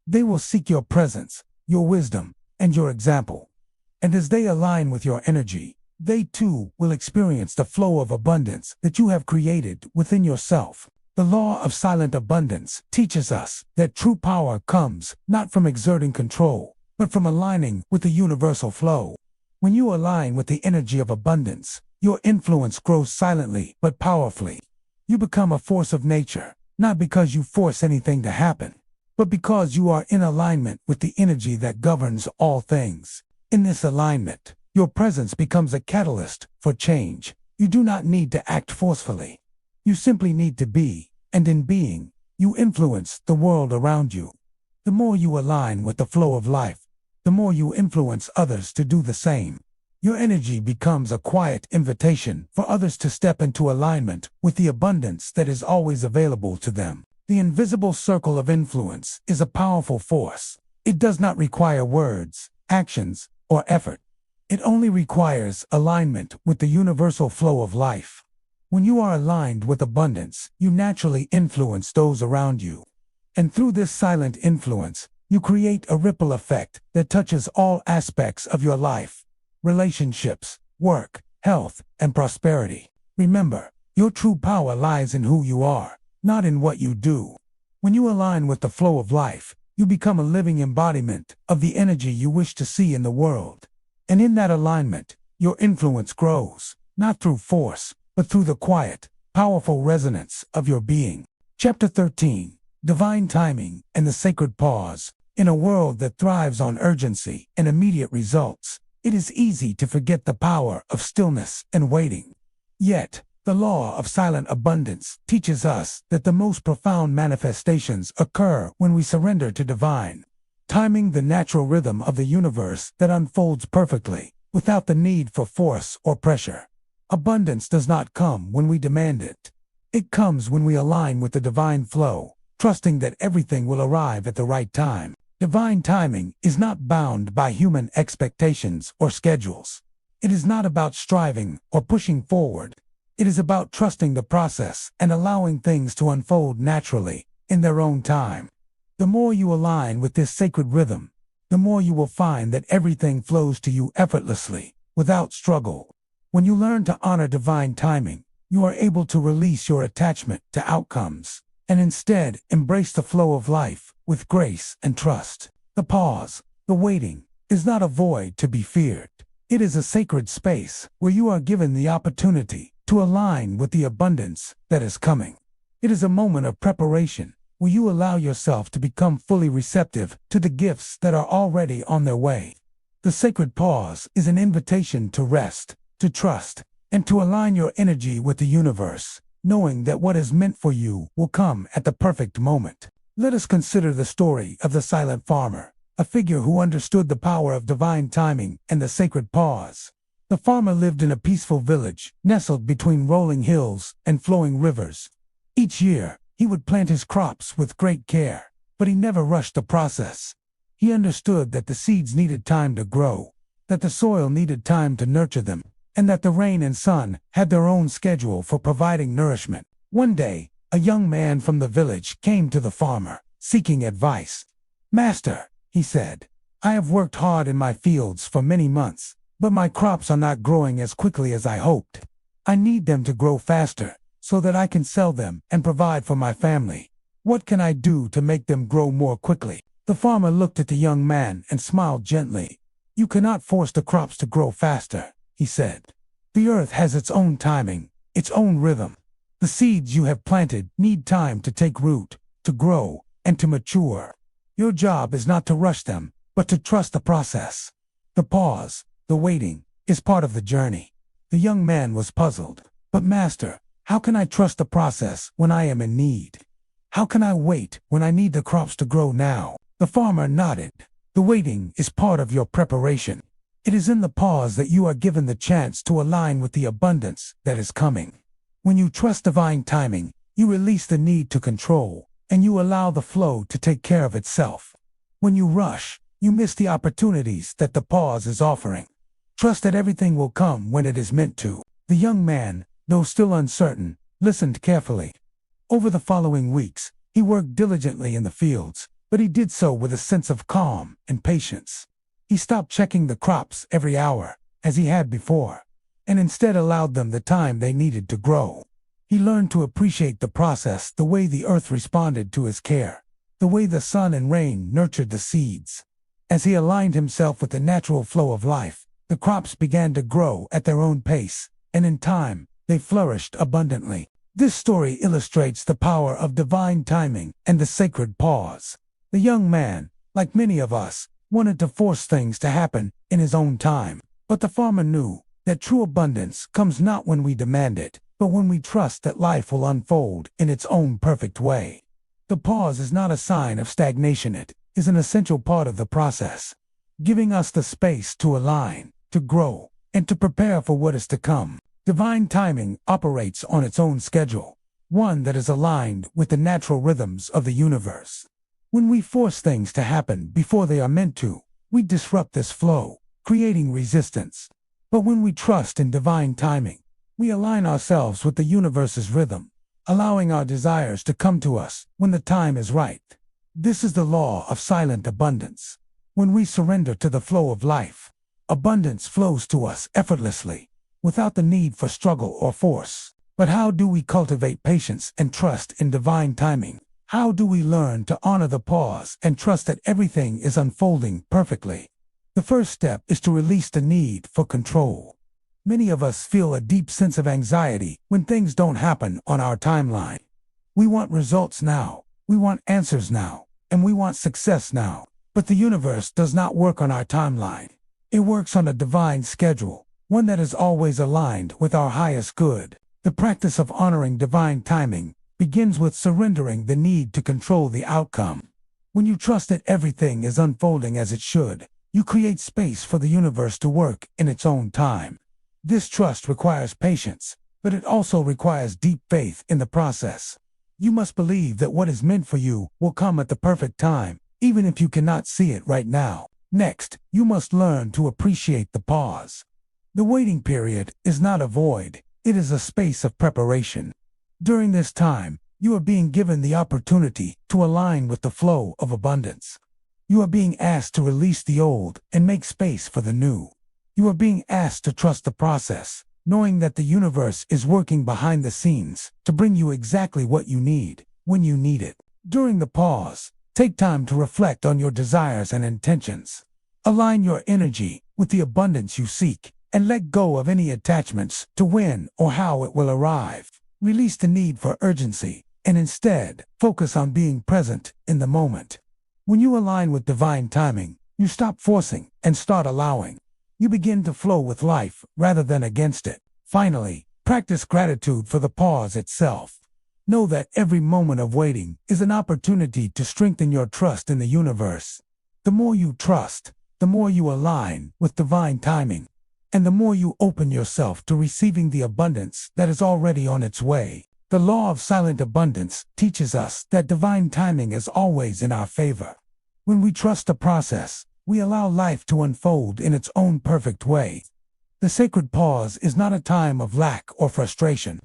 They will seek your presence, your wisdom, and your example. And as they align with your energy, they too will experience the flow of abundance that you have created within yourself. The law of silent abundance teaches us that true power comes not from exerting control, but from aligning with the universal flow. When you align with the energy of abundance, your influence grows silently but powerfully. You become a force of nature, not because you force anything to happen, but because you are in alignment with the energy that governs all things. In this alignment, your presence becomes a catalyst for change. You do not need to act forcefully. You simply need to be, and in being, you influence the world around you. The more you align with the flow of life, the more you influence others to do the same. Your energy becomes a quiet invitation for others to step into alignment with the abundance that is always available to them. The invisible circle of influence is a powerful force. It does not require words, actions, or effort. It only requires alignment with the universal flow of life. When you are aligned with abundance, you naturally influence those around you. And through this silent influence, you create a ripple effect that touches all aspects of your life: relationships, work, health, and prosperity. Remember, your true power lies in who you are, not in what you do. When you align with the flow of life, you become a living embodiment of the energy you wish to see in the world. And in that alignment, your influence grows, not through force, but through the quiet, powerful resonance of your being. Chapter 13. Divine Timing and the Sacred Pause. In a world that thrives on urgency and immediate results, it is easy to forget the power of stillness and waiting. Yet, the law of silent abundance teaches us that the most profound manifestations occur when we surrender to divine timing, the natural rhythm of the universe that unfolds perfectly, without the need for force or pressure. Abundance does not come when we demand it. It comes when we align with the divine flow, trusting that everything will arrive at the right time. Divine timing is not bound by human expectations or schedules. It is not about striving or pushing forward. It is about trusting the process and allowing things to unfold naturally, in their own time. The more you align with this sacred rhythm, the more you will find that everything flows to you effortlessly, without struggle. When you learn to honor divine timing, you are able to release your attachment to outcomes, and instead embrace the flow of life with grace and trust. The pause, the waiting, is not a void to be feared. It is a sacred space where you are given the opportunity to align with the abundance that is coming. It is a moment of preparation where you allow yourself to become fully receptive to the gifts that are already on their way. The sacred pause is an invitation to rest, to trust, and to align your energy with the universe, knowing that what is meant for you will come at the perfect moment. Let us consider the story of the silent farmer, a figure who understood the power of divine timing and the sacred pause. The farmer lived in a peaceful village, nestled between rolling hills and flowing rivers. Each year, he would plant his crops with great care, but he never rushed the process. He understood that the seeds needed time to grow, that the soil needed time to nurture them, and that the rain and sun had their own schedule for providing nourishment. One day, a young man from the village came to the farmer, seeking advice. "Master," he said, "I have worked hard in my fields for many months, but my crops are not growing as quickly as I hoped. I need them to grow faster, so that I can sell them and provide for my family. What can I do to make them grow more quickly?" The farmer looked at the young man and smiled gently. "You cannot force the crops to grow faster," he said. "The earth has its own timing, its own rhythm. The seeds you have planted need time to take root, to grow, and to mature. Your job is not to rush them, but to trust the process. The pause, the waiting, is part of the journey. The young man was puzzled. But Master, how can I trust the process when I am in need? How can I wait when I need the crops to grow now? The farmer nodded. The waiting is part of your preparation. It is in the pause that you are given the chance to align with the abundance that is coming. When you trust divine timing, you release the need to control, and you allow the flow to take care of itself. When you rush, you miss the opportunities that the pause is offering. Trust that everything will come when it is meant to. The young man, though still uncertain, listened carefully. Over the following weeks, he worked diligently in the fields, but he did so with a sense of calm and patience. He stopped checking the crops every hour, as he had before, and instead allowed them the time they needed to grow. He learned to appreciate the process, the way the earth responded to his care, the way the sun and rain nurtured the seeds. As he aligned himself with the natural flow of life, the crops began to grow at their own pace, and in time, they flourished abundantly. This story illustrates the power of divine timing and the sacred pause. The young man, like many of us, wanted to force things to happen in his own time. But the farmer knew that true abundance comes not when we demand it, but when we trust that life will unfold in its own perfect way. The pause is not a sign of stagnation, it is an essential part of the process, giving us the space to align, to grow, and to prepare for what is to come. Divine timing operates on its own schedule, one that is aligned with the natural rhythms of the universe. When we force things to happen before they are meant to, we disrupt this flow, creating resistance. But when we trust in divine timing, we align ourselves with the universe's rhythm, allowing our desires to come to us when the time is right. This is the law of silent abundance. When we surrender to the flow of life, abundance flows to us effortlessly, without the need for struggle or force. But how do we cultivate patience and trust in divine timing? How do we learn to honor the pause and trust that everything is unfolding perfectly? The first step is to release the need for control. Many of us feel a deep sense of anxiety when things don't happen on our timeline. We want results now, we want answers now, and we want success now. But the universe does not work on our timeline. It works on a divine schedule, one that is always aligned with our highest good. The practice of honoring divine timing begins with surrendering the need to control the outcome. When you trust that everything is unfolding as it should, you create space for the universe to work in its own time. This trust requires patience, but it also requires deep faith in the process. You must believe that what is meant for you will come at the perfect time, even if you cannot see it right now. Next, you must learn to appreciate the pause. The waiting period is not a void, it is a space of preparation. During this time, you are being given the opportunity to align with the flow of abundance. You are being asked to release the old and make space for the new. You are being asked to trust the process, knowing that the universe is working behind the scenes to bring you exactly what you need, when you need it. During the pause, take time to reflect on your desires and intentions. Align your energy with the abundance you seek, and let go of any attachments to when or how it will arrive. Release the need for urgency, and instead, focus on being present in the moment. When you align with divine timing, you stop forcing and start allowing. You begin to flow with life rather than against it. Finally, practice gratitude for the pause itself. Know that every moment of waiting is an opportunity to strengthen your trust in the universe. The more you trust, the more you align with divine timing, and the more you open yourself to receiving the abundance that is already on its way. The law of silent abundance teaches us that divine timing is always in our favor. When we trust the process, we allow life to unfold in its own perfect way. The sacred pause is not a time of lack or frustration.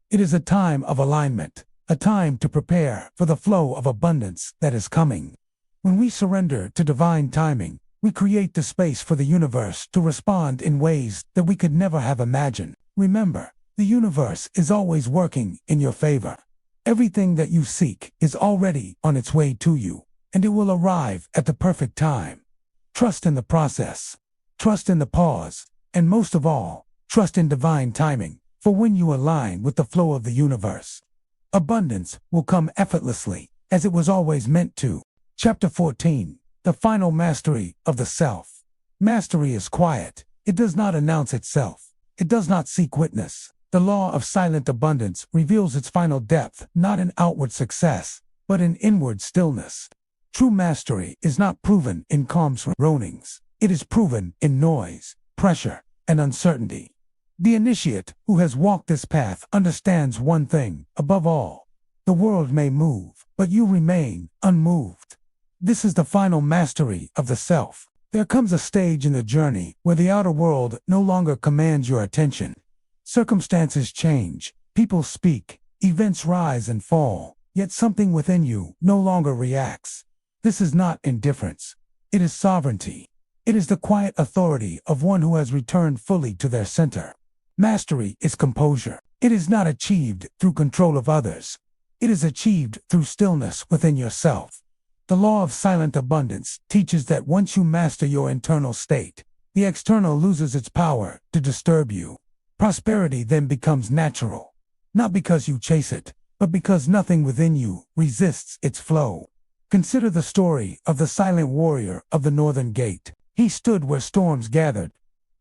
It is a time of alignment, a time to prepare for the flow of abundance that is coming. When we surrender to divine timing, we create the space for the universe to respond in ways that we could never have imagined. Remember, the universe is always working in your favor. Everything that you seek is already on its way to you, and it will arrive at the perfect time. Trust in the process, trust in the pause, and most of all, trust in divine timing, For when you align with the flow of the universe, abundance will come effortlessly, as it was always meant to. Chapter 14. The Final Mastery of the Self. Mastery is quiet. It does not announce itself. It does not seek witness. The law of silent abundance reveals its final depth, not in outward success, but in inward stillness. True mastery is not proven in calm surroundings. It is proven in noise, pressure, and uncertainty. The initiate who has walked this path understands one thing, above all. The world may move, but you remain unmoved. This is the final mastery of the self. There comes a stage in the journey where the outer world no longer commands your attention. Circumstances change, people speak, events rise and fall, yet something within you no longer reacts. This is not indifference. It is sovereignty. It is the quiet authority of one who has returned fully to their center. Mastery is composure. It is not achieved through control of others. It is achieved through stillness within yourself. The law of silent abundance teaches that once you master your internal state, the external loses its power to disturb you. Prosperity then becomes natural, not because you chase it, but because nothing within you resists its flow. Consider the story of the silent warrior of the northern gate. He stood where storms gathered.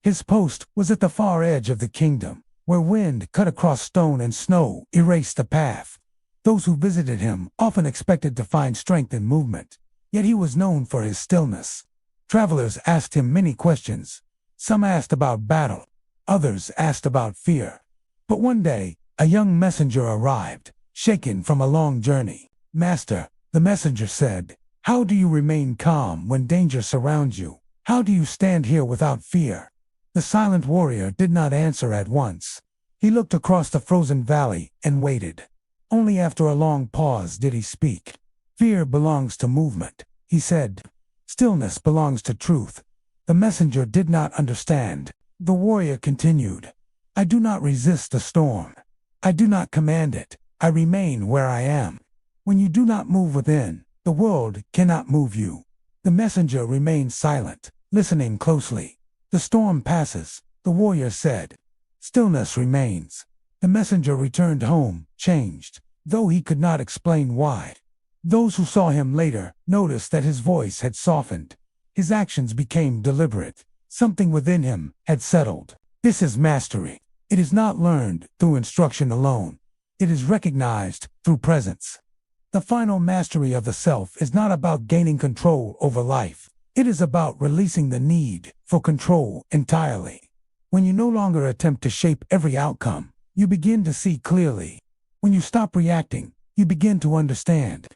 His post was at the far edge of the kingdom, where wind cut across stone and snow erased the path. Those who visited him often expected to find strength in movement, yet he was known for his stillness. Travelers asked him many questions. Some asked about battle, others asked about fear. But one day, a young messenger arrived, shaken from a long journey. "Master," the messenger said, "how do you remain calm when danger surrounds you? How do you stand here without fear?" The silent warrior did not answer at once. He looked across the frozen valley and waited. Only after a long pause did he speak. "Fear belongs to movement," he said. "Stillness belongs to truth." The messenger did not understand. The warrior continued, "I do not resist the storm. I do not command it. I remain where I am. When you do not move within, the world cannot move you." The messenger remained silent, listening closely. "The storm passes," the warrior said. "Stillness remains." The messenger returned home, changed, though he could not explain why. Those who saw him later noticed that his voice had softened. His actions became deliberate. Something within him had settled. This is mastery. It is not learned through instruction alone. It is recognized through presence. The final mastery of the self is not about gaining control over life. It is about releasing the need for control entirely. When you no longer attempt to shape every outcome, you begin to see clearly. When you stop reacting, you begin to understand.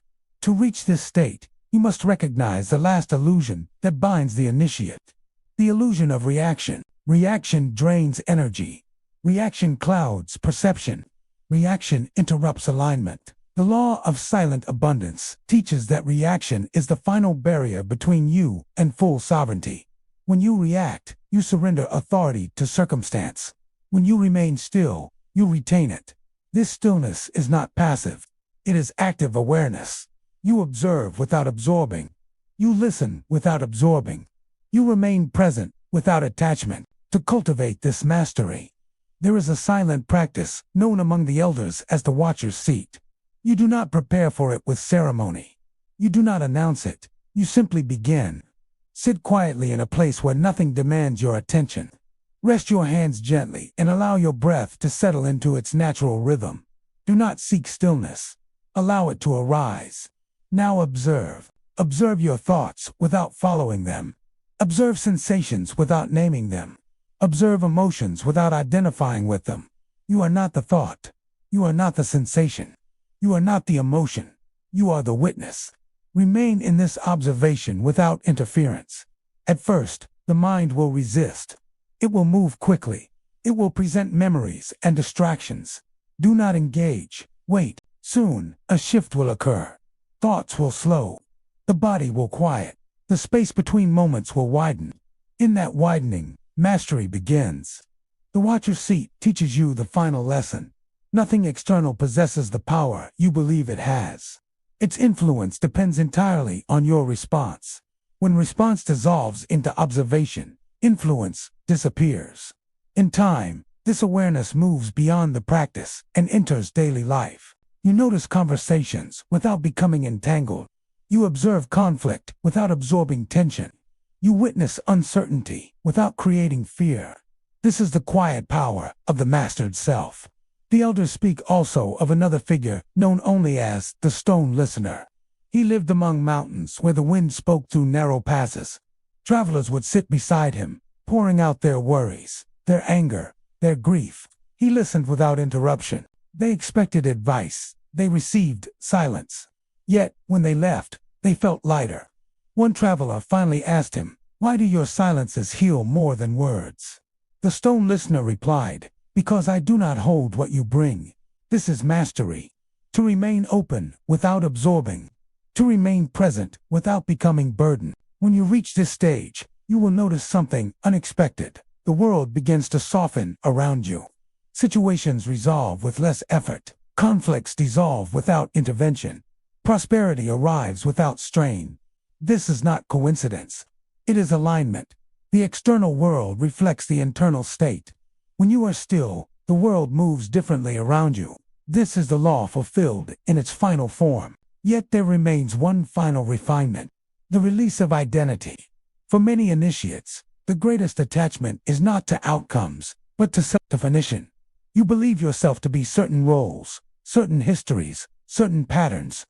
To reach this state, you must recognize the last illusion that binds the initiate. The illusion of reaction. Reaction drains energy. Reaction clouds perception. Reaction interrupts alignment. The law of silent abundance teaches that reaction is the final barrier between you and full sovereignty. When you react, you surrender authority to circumstance. When you remain still, you retain it. This stillness is not passive. It is active awareness. You observe without absorbing. You listen without absorbing. You remain present without attachment. To cultivate this mastery, there is a silent practice known among the elders as the watcher's seat. You do not prepare for it with ceremony. You do not announce it. You simply begin. Sit quietly in a place where nothing demands your attention. Rest your hands gently and allow your breath to settle into its natural rhythm. Do not seek stillness. Allow it to arise. Now observe. Observe your thoughts without following them. Observe sensations without naming them. Observe emotions without identifying with them. You are not the thought. You are not the sensation. You are not the emotion. You are the witness. Remain in this observation without interference. At first, the mind will resist. It will move quickly. It will present memories and distractions. Do not engage. Wait. Soon, a shift will occur. Thoughts will slow. The body will quiet. The space between moments will widen. In that widening, mastery begins. The watcher's seat teaches you the final lesson. Nothing external possesses the power you believe it has. Its influence depends entirely on your response. When response dissolves into observation, influence disappears. In time, This awareness moves beyond the practice and enters daily life. You notice conversations without becoming entangled. You observe conflict without absorbing tension. You witness uncertainty without creating fear. This is the quiet power of the mastered self. The elders speak also of another figure known only as the stone listener. He lived among mountains where the wind spoke through narrow passes. Travelers would sit beside him, pouring out their worries, their anger, their grief. He listened without interruption. They expected advice. They received silence. Yet, when they left, they felt lighter. One traveler finally asked him, "Why do your silences heal more than words?" The stone listener replied, "Because I do not hold what you bring." This is mastery. To remain open without absorbing. To remain present without becoming burdened. When you reach this stage, you will notice something unexpected. The world begins to soften around you. Situations resolve with less effort. Conflicts dissolve without intervention. Prosperity arrives without strain. This is not coincidence. It is alignment. The external world reflects the internal state. When you are still, the world moves differently around you. This is the law fulfilled in its final form. Yet there remains one final refinement: the release of identity. For many initiates, the greatest attachment is not to outcomes, but to self-definition. You believe yourself to be certain roles, certain histories, certain patterns.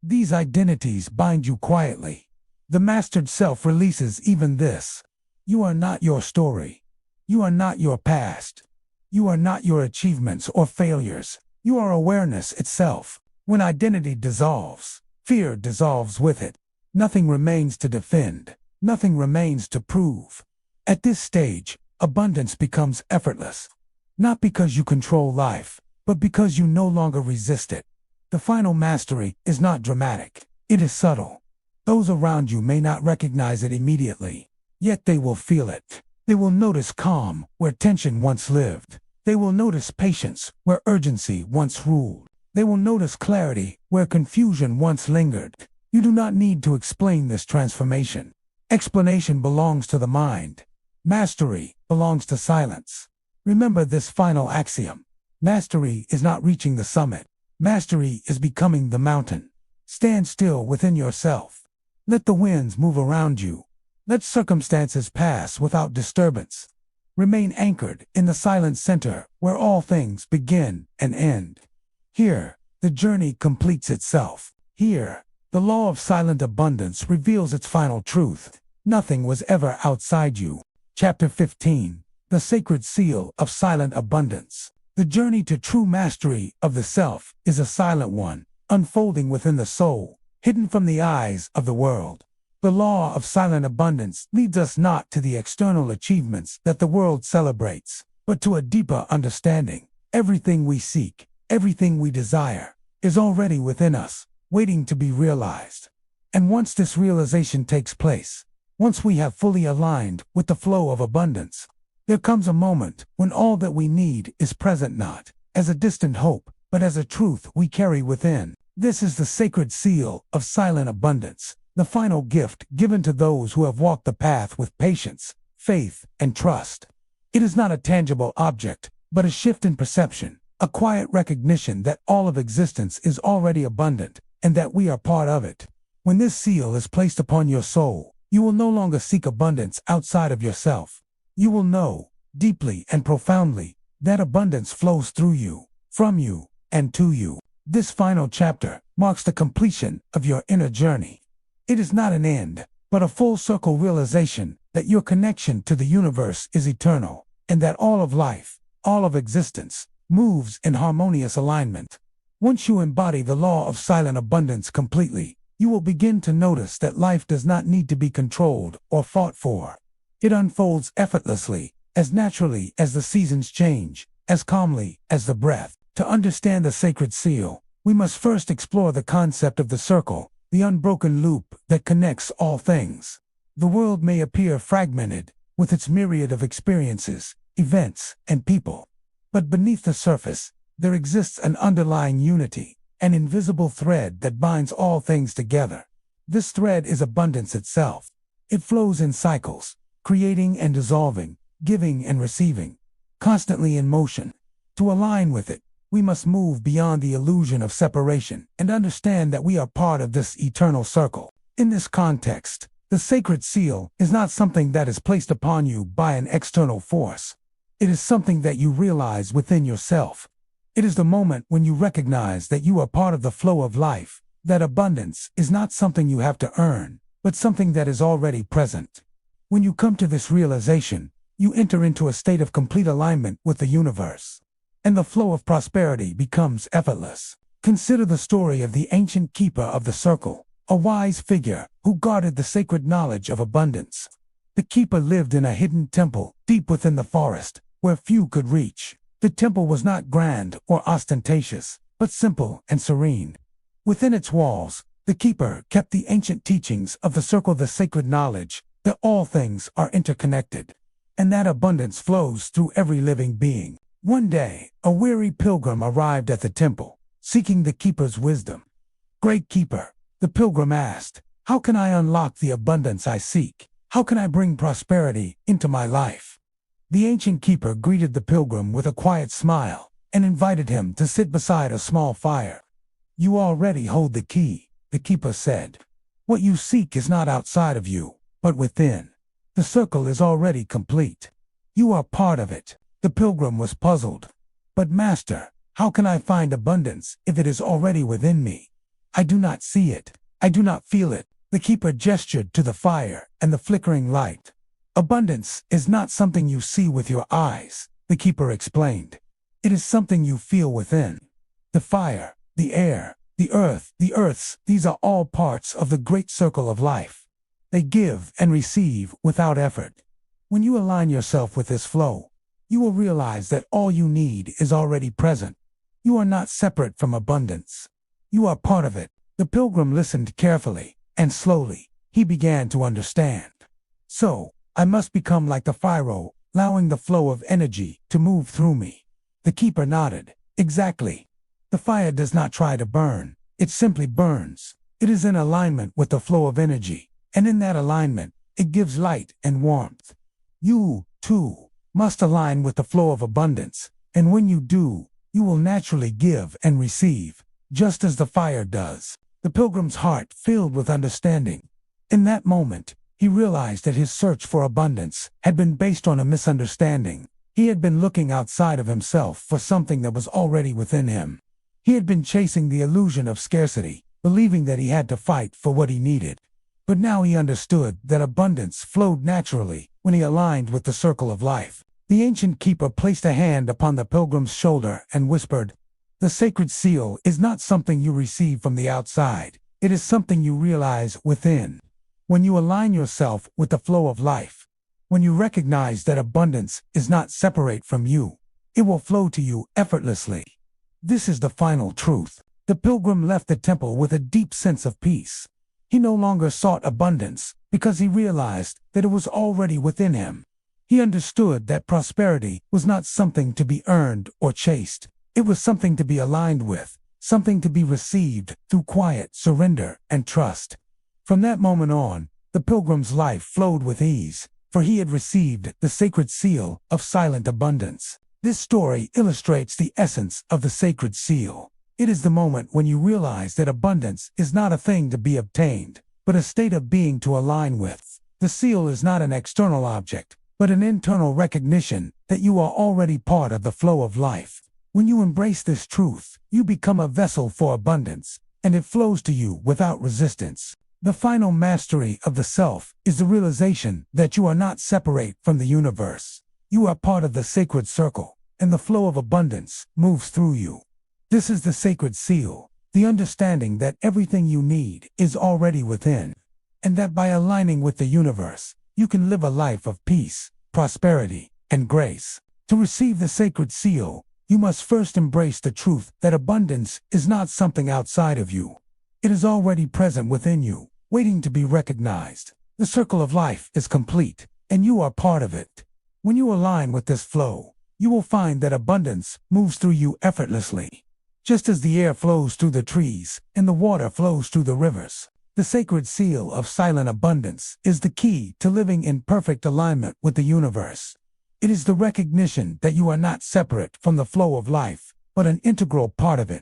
These identities bind you quietly. The mastered self releases even this. You are not your story. You are not your past. You are not your achievements or failures. You are awareness itself. When identity dissolves, fear dissolves with it. Nothing remains to defend. Nothing remains to prove. At this stage, abundance becomes effortless. Not because you control life, but because you no longer resist it. The final mastery is not dramatic. It is subtle. Those around you may not recognize it immediately, yet they will feel it. They will notice calm where tension once lived. They will notice patience where urgency once ruled. They will notice clarity where confusion once lingered. You do not need to explain this transformation. Explanation belongs to the mind. Mastery belongs to silence. Remember this final axiom. Mastery is not reaching the summit. Mastery is becoming the mountain. Stand still within yourself. Let the winds move around you. Let circumstances pass without disturbance. Remain anchored in the silent center where all things begin and end. Here, the journey completes itself. Here, the law of silent abundance reveals its final truth. Nothing was ever outside you. Chapter 15. The Sacred Seal of Silent Abundance. The journey to true mastery of the self is a silent one, unfolding within the soul, hidden from the eyes of the world. The law of silent abundance leads us not to the external achievements that the world celebrates, but to a deeper understanding. Everything we seek, everything we desire, is already within us, waiting to be realized. And once this realization takes place, once we have fully aligned with the flow of abundance, there comes a moment when all that we need is present not as a distant hope, but as a truth we carry within. This is the sacred seal of silent abundance, the final gift given to those who have walked the path with patience, faith, and trust. It is not a tangible object, but a shift in perception, a quiet recognition that all of existence is already abundant, and that we are part of it. When this seal is placed upon your soul, you will no longer seek abundance outside of yourself. You will know, deeply and profoundly, that abundance flows through you, from you, and to you. This final chapter marks the completion of your inner journey. It is not an end, but a full circle realization that your connection to the universe is eternal, and that all of life, all of existence, moves in harmonious alignment. Once you embody the law of silent abundance completely, you will begin to notice that life does not need to be controlled or fought for. It unfolds effortlessly, as naturally as the seasons change, as calmly as the breath. To understand the sacred seal, we must first explore the concept of the circle, the unbroken loop that connects all things. The world may appear fragmented, with its myriad of experiences, events, and people. But beneath the surface, there exists an underlying unity, an invisible thread that binds all things together. This thread is abundance itself. It flows in cycles, creating and dissolving, giving and receiving. constantly in motion. To align with it, we must move beyond the illusion of separation and understand that we are part of this eternal circle. In this context, the sacred seal is not something that is placed upon you by an external force. It is something that you realize within yourself. It is the moment when you recognize that you are part of the flow of life, that abundance is not something you have to earn, but something that is already present. When you come to this realization, you enter into a state of complete alignment with the universe, and the flow of prosperity becomes effortless. Consider the story of the ancient keeper of the circle, a wise figure who guarded the sacred knowledge of abundance. The keeper lived in a hidden temple deep within the forest, where few could reach. The temple was not grand or ostentatious, but simple and serene. Within its walls, the keeper kept the ancient teachings of the circle, the sacred knowledge that all things are interconnected, and that abundance flows through every living being. One day, a weary pilgrim arrived at the temple, seeking the keeper's wisdom. "Great keeper," the pilgrim asked, "how can I unlock the abundance I seek? How can I bring prosperity into my life?" The ancient keeper greeted the pilgrim with a quiet smile and invited him to sit beside a small fire. "You already hold the key," the keeper said. "What you seek is not outside of you, but within. The circle is already complete. You are part of it." The pilgrim was puzzled. "But master, how can I find abundance if it is already within me? I do not see it. I do not feel it." The keeper gestured to the fire and the flickering light. "Abundance is not something you see with your eyes," the keeper explained. "It is something you feel within. The fire, the air, the earths, these are all parts of the great circle of life. They give and receive without effort. When you align yourself with this flow, you will realize that all you need is already present. You are not separate from abundance. You are part of it." The pilgrim listened carefully, and slowly, he began to understand. "So, I must become like the fire, allowing the flow of energy to move through me." The keeper nodded. "Exactly. The fire does not try to burn, it simply burns. It is in alignment with the flow of energy, and in that alignment, it gives light and warmth. You, too, must align with the flow of abundance, and when you do, you will naturally give and receive, just as the fire does." The pilgrim's heart filled with understanding. In that moment, he realized that his search for abundance had been based on a misunderstanding. He had been looking outside of himself for something that was already within him. He had been chasing the illusion of scarcity, believing that he had to fight for what he needed. But now he understood that abundance flowed naturally when he aligned with the circle of life. The ancient keeper placed a hand upon the pilgrim's shoulder and whispered, "The sacred seal is not something you receive from the outside. It is something you realize within. When you align yourself with the flow of life, when you recognize that abundance is not separate from you, it will flow to you effortlessly. This is the final truth." The pilgrim left the temple with a deep sense of peace. He no longer sought abundance because he realized that it was already within him. He understood that prosperity was not something to be earned or chased. It was something to be aligned with, something to be received through quiet surrender and trust. From that moment on, the pilgrim's life flowed with ease, for he had received the sacred seal of silent abundance. This story illustrates the essence of the sacred seal. It is the moment when you realize that abundance is not a thing to be obtained, but a state of being to align with. The seal is not an external object, but an internal recognition that you are already part of the flow of life. When you embrace this truth, you become a vessel for abundance, and it flows to you without resistance. The final mastery of the self is the realization that you are not separate from the universe. You are part of the sacred circle, and the flow of abundance moves through you. This is the sacred seal, the understanding that everything you need is already within, and that by aligning with the universe, you can live a life of peace, prosperity, and grace. To receive the sacred seal, you must first embrace the truth that abundance is not something outside of you. It is already present within you, waiting to be recognized. The circle of life is complete, and you are part of it. When you align with this flow, you will find that abundance moves through you effortlessly. Just as the air flows through the trees and the water flows through the rivers, the sacred seal of silent abundance is the key to living in perfect alignment with the universe. It is the recognition that you are not separate from the flow of life, but an integral part of it.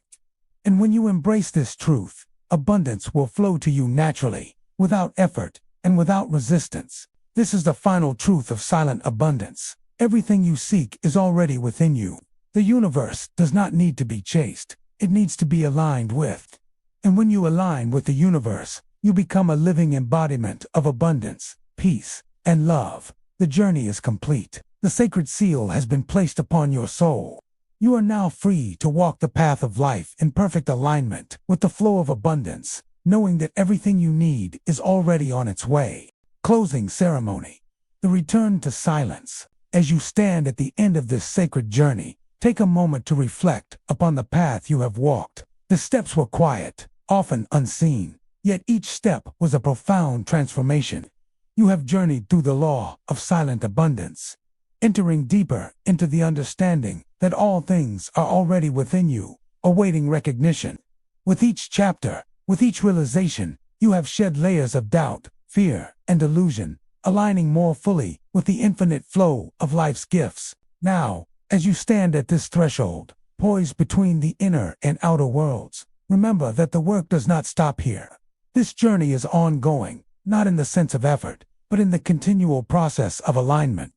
And when you embrace this truth, abundance will flow to you naturally, without effort and without resistance. This is the final truth of silent abundance. Everything you seek is already within you. The universe does not need to be chased. It needs to be aligned with. And when you align with the universe, you become a living embodiment of abundance, peace, and love. The journey is complete. The sacred seal has been placed upon your soul. You are now free to walk the path of life in perfect alignment with the flow of abundance, knowing that everything you need is already on its way. Closing ceremony. The return to silence. As you stand at the end of this sacred journey, take a moment to reflect upon the path you have walked. The steps were quiet, often unseen, yet each step was a profound transformation. You have journeyed through the law of silent abundance, entering deeper into the understanding that all things are already within you, awaiting recognition. With each chapter, with each realization, you have shed layers of doubt, fear, and illusion, aligning more fully with the infinite flow of life's gifts. Now, as you stand at this threshold, poised between the inner and outer worlds, remember that the work does not stop here. This journey is ongoing, not in the sense of effort, but in the continual process of alignment.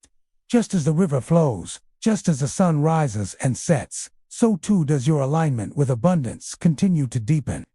Just as the river flows, just as the sun rises and sets, so too does your alignment with abundance continue to deepen.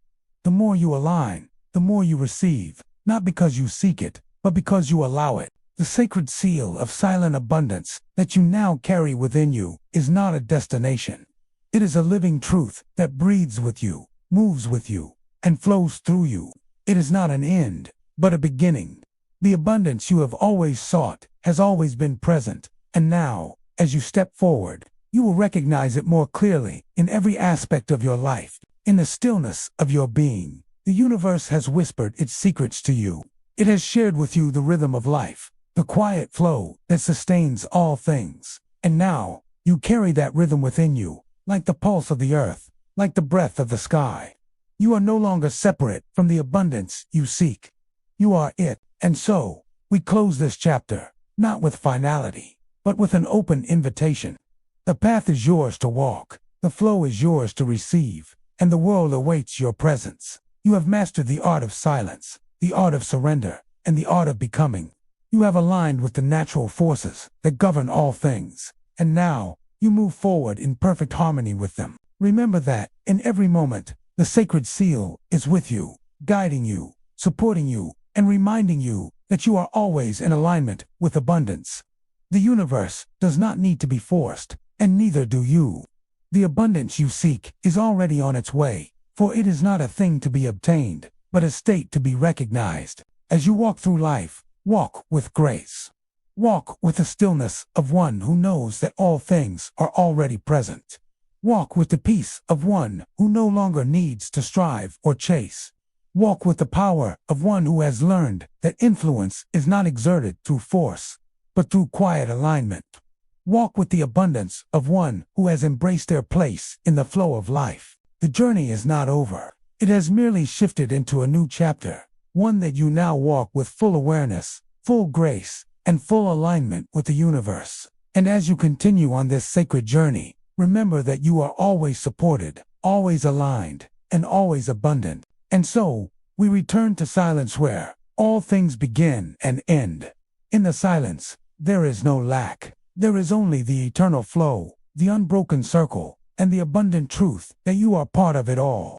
The more you align, the more you receive, not because you seek it, but because you allow it. The sacred seal of silent abundance that you now carry within you is not a destination. It is a living truth that breathes with you, moves with you, and flows through you. It is not an end, but a beginning. The abundance you have always sought has always been present, and now, as you step forward, you will recognize it more clearly in every aspect of your life. In the stillness of your being, the universe has whispered its secrets to you. It has shared with you the rhythm of life, the quiet flow that sustains all things. And now, you carry that rhythm within you, like the pulse of the earth, like the breath of the sky. You are no longer separate from the abundance you seek. You are it. And so, we close this chapter, not with finality, but with an open invitation. The path is yours to walk, the flow is yours to receive, and the world awaits your presence. You have mastered the art of silence, the art of surrender, and the art of becoming. You have aligned with the natural forces that govern all things, and now, you move forward in perfect harmony with them. Remember that, in every moment, the sacred seal is with you, guiding you, supporting you, and reminding you that you are always in alignment with abundance. The universe does not need to be forced, and neither do you. The abundance you seek is already on its way, for it is not a thing to be obtained, but a state to be recognized. As you walk through life, walk with grace. Walk with the stillness of one who knows that all things are already present. Walk with the peace of one who no longer needs to strive or chase. Walk with the power of one who has learned that influence is not exerted through force, but through quiet alignment. Walk with the abundance of one who has embraced their place in the flow of life. The journey is not over. It has merely shifted into a new chapter, one that you now walk with full awareness, full grace, and full alignment with the universe. And as you continue on this sacred journey, remember that you are always supported, always aligned, and always abundant. And so, we return to silence where all things begin and end. In the silence, there is no lack. There is only the eternal flow, the unbroken circle, and the abundant truth that you are part of it all.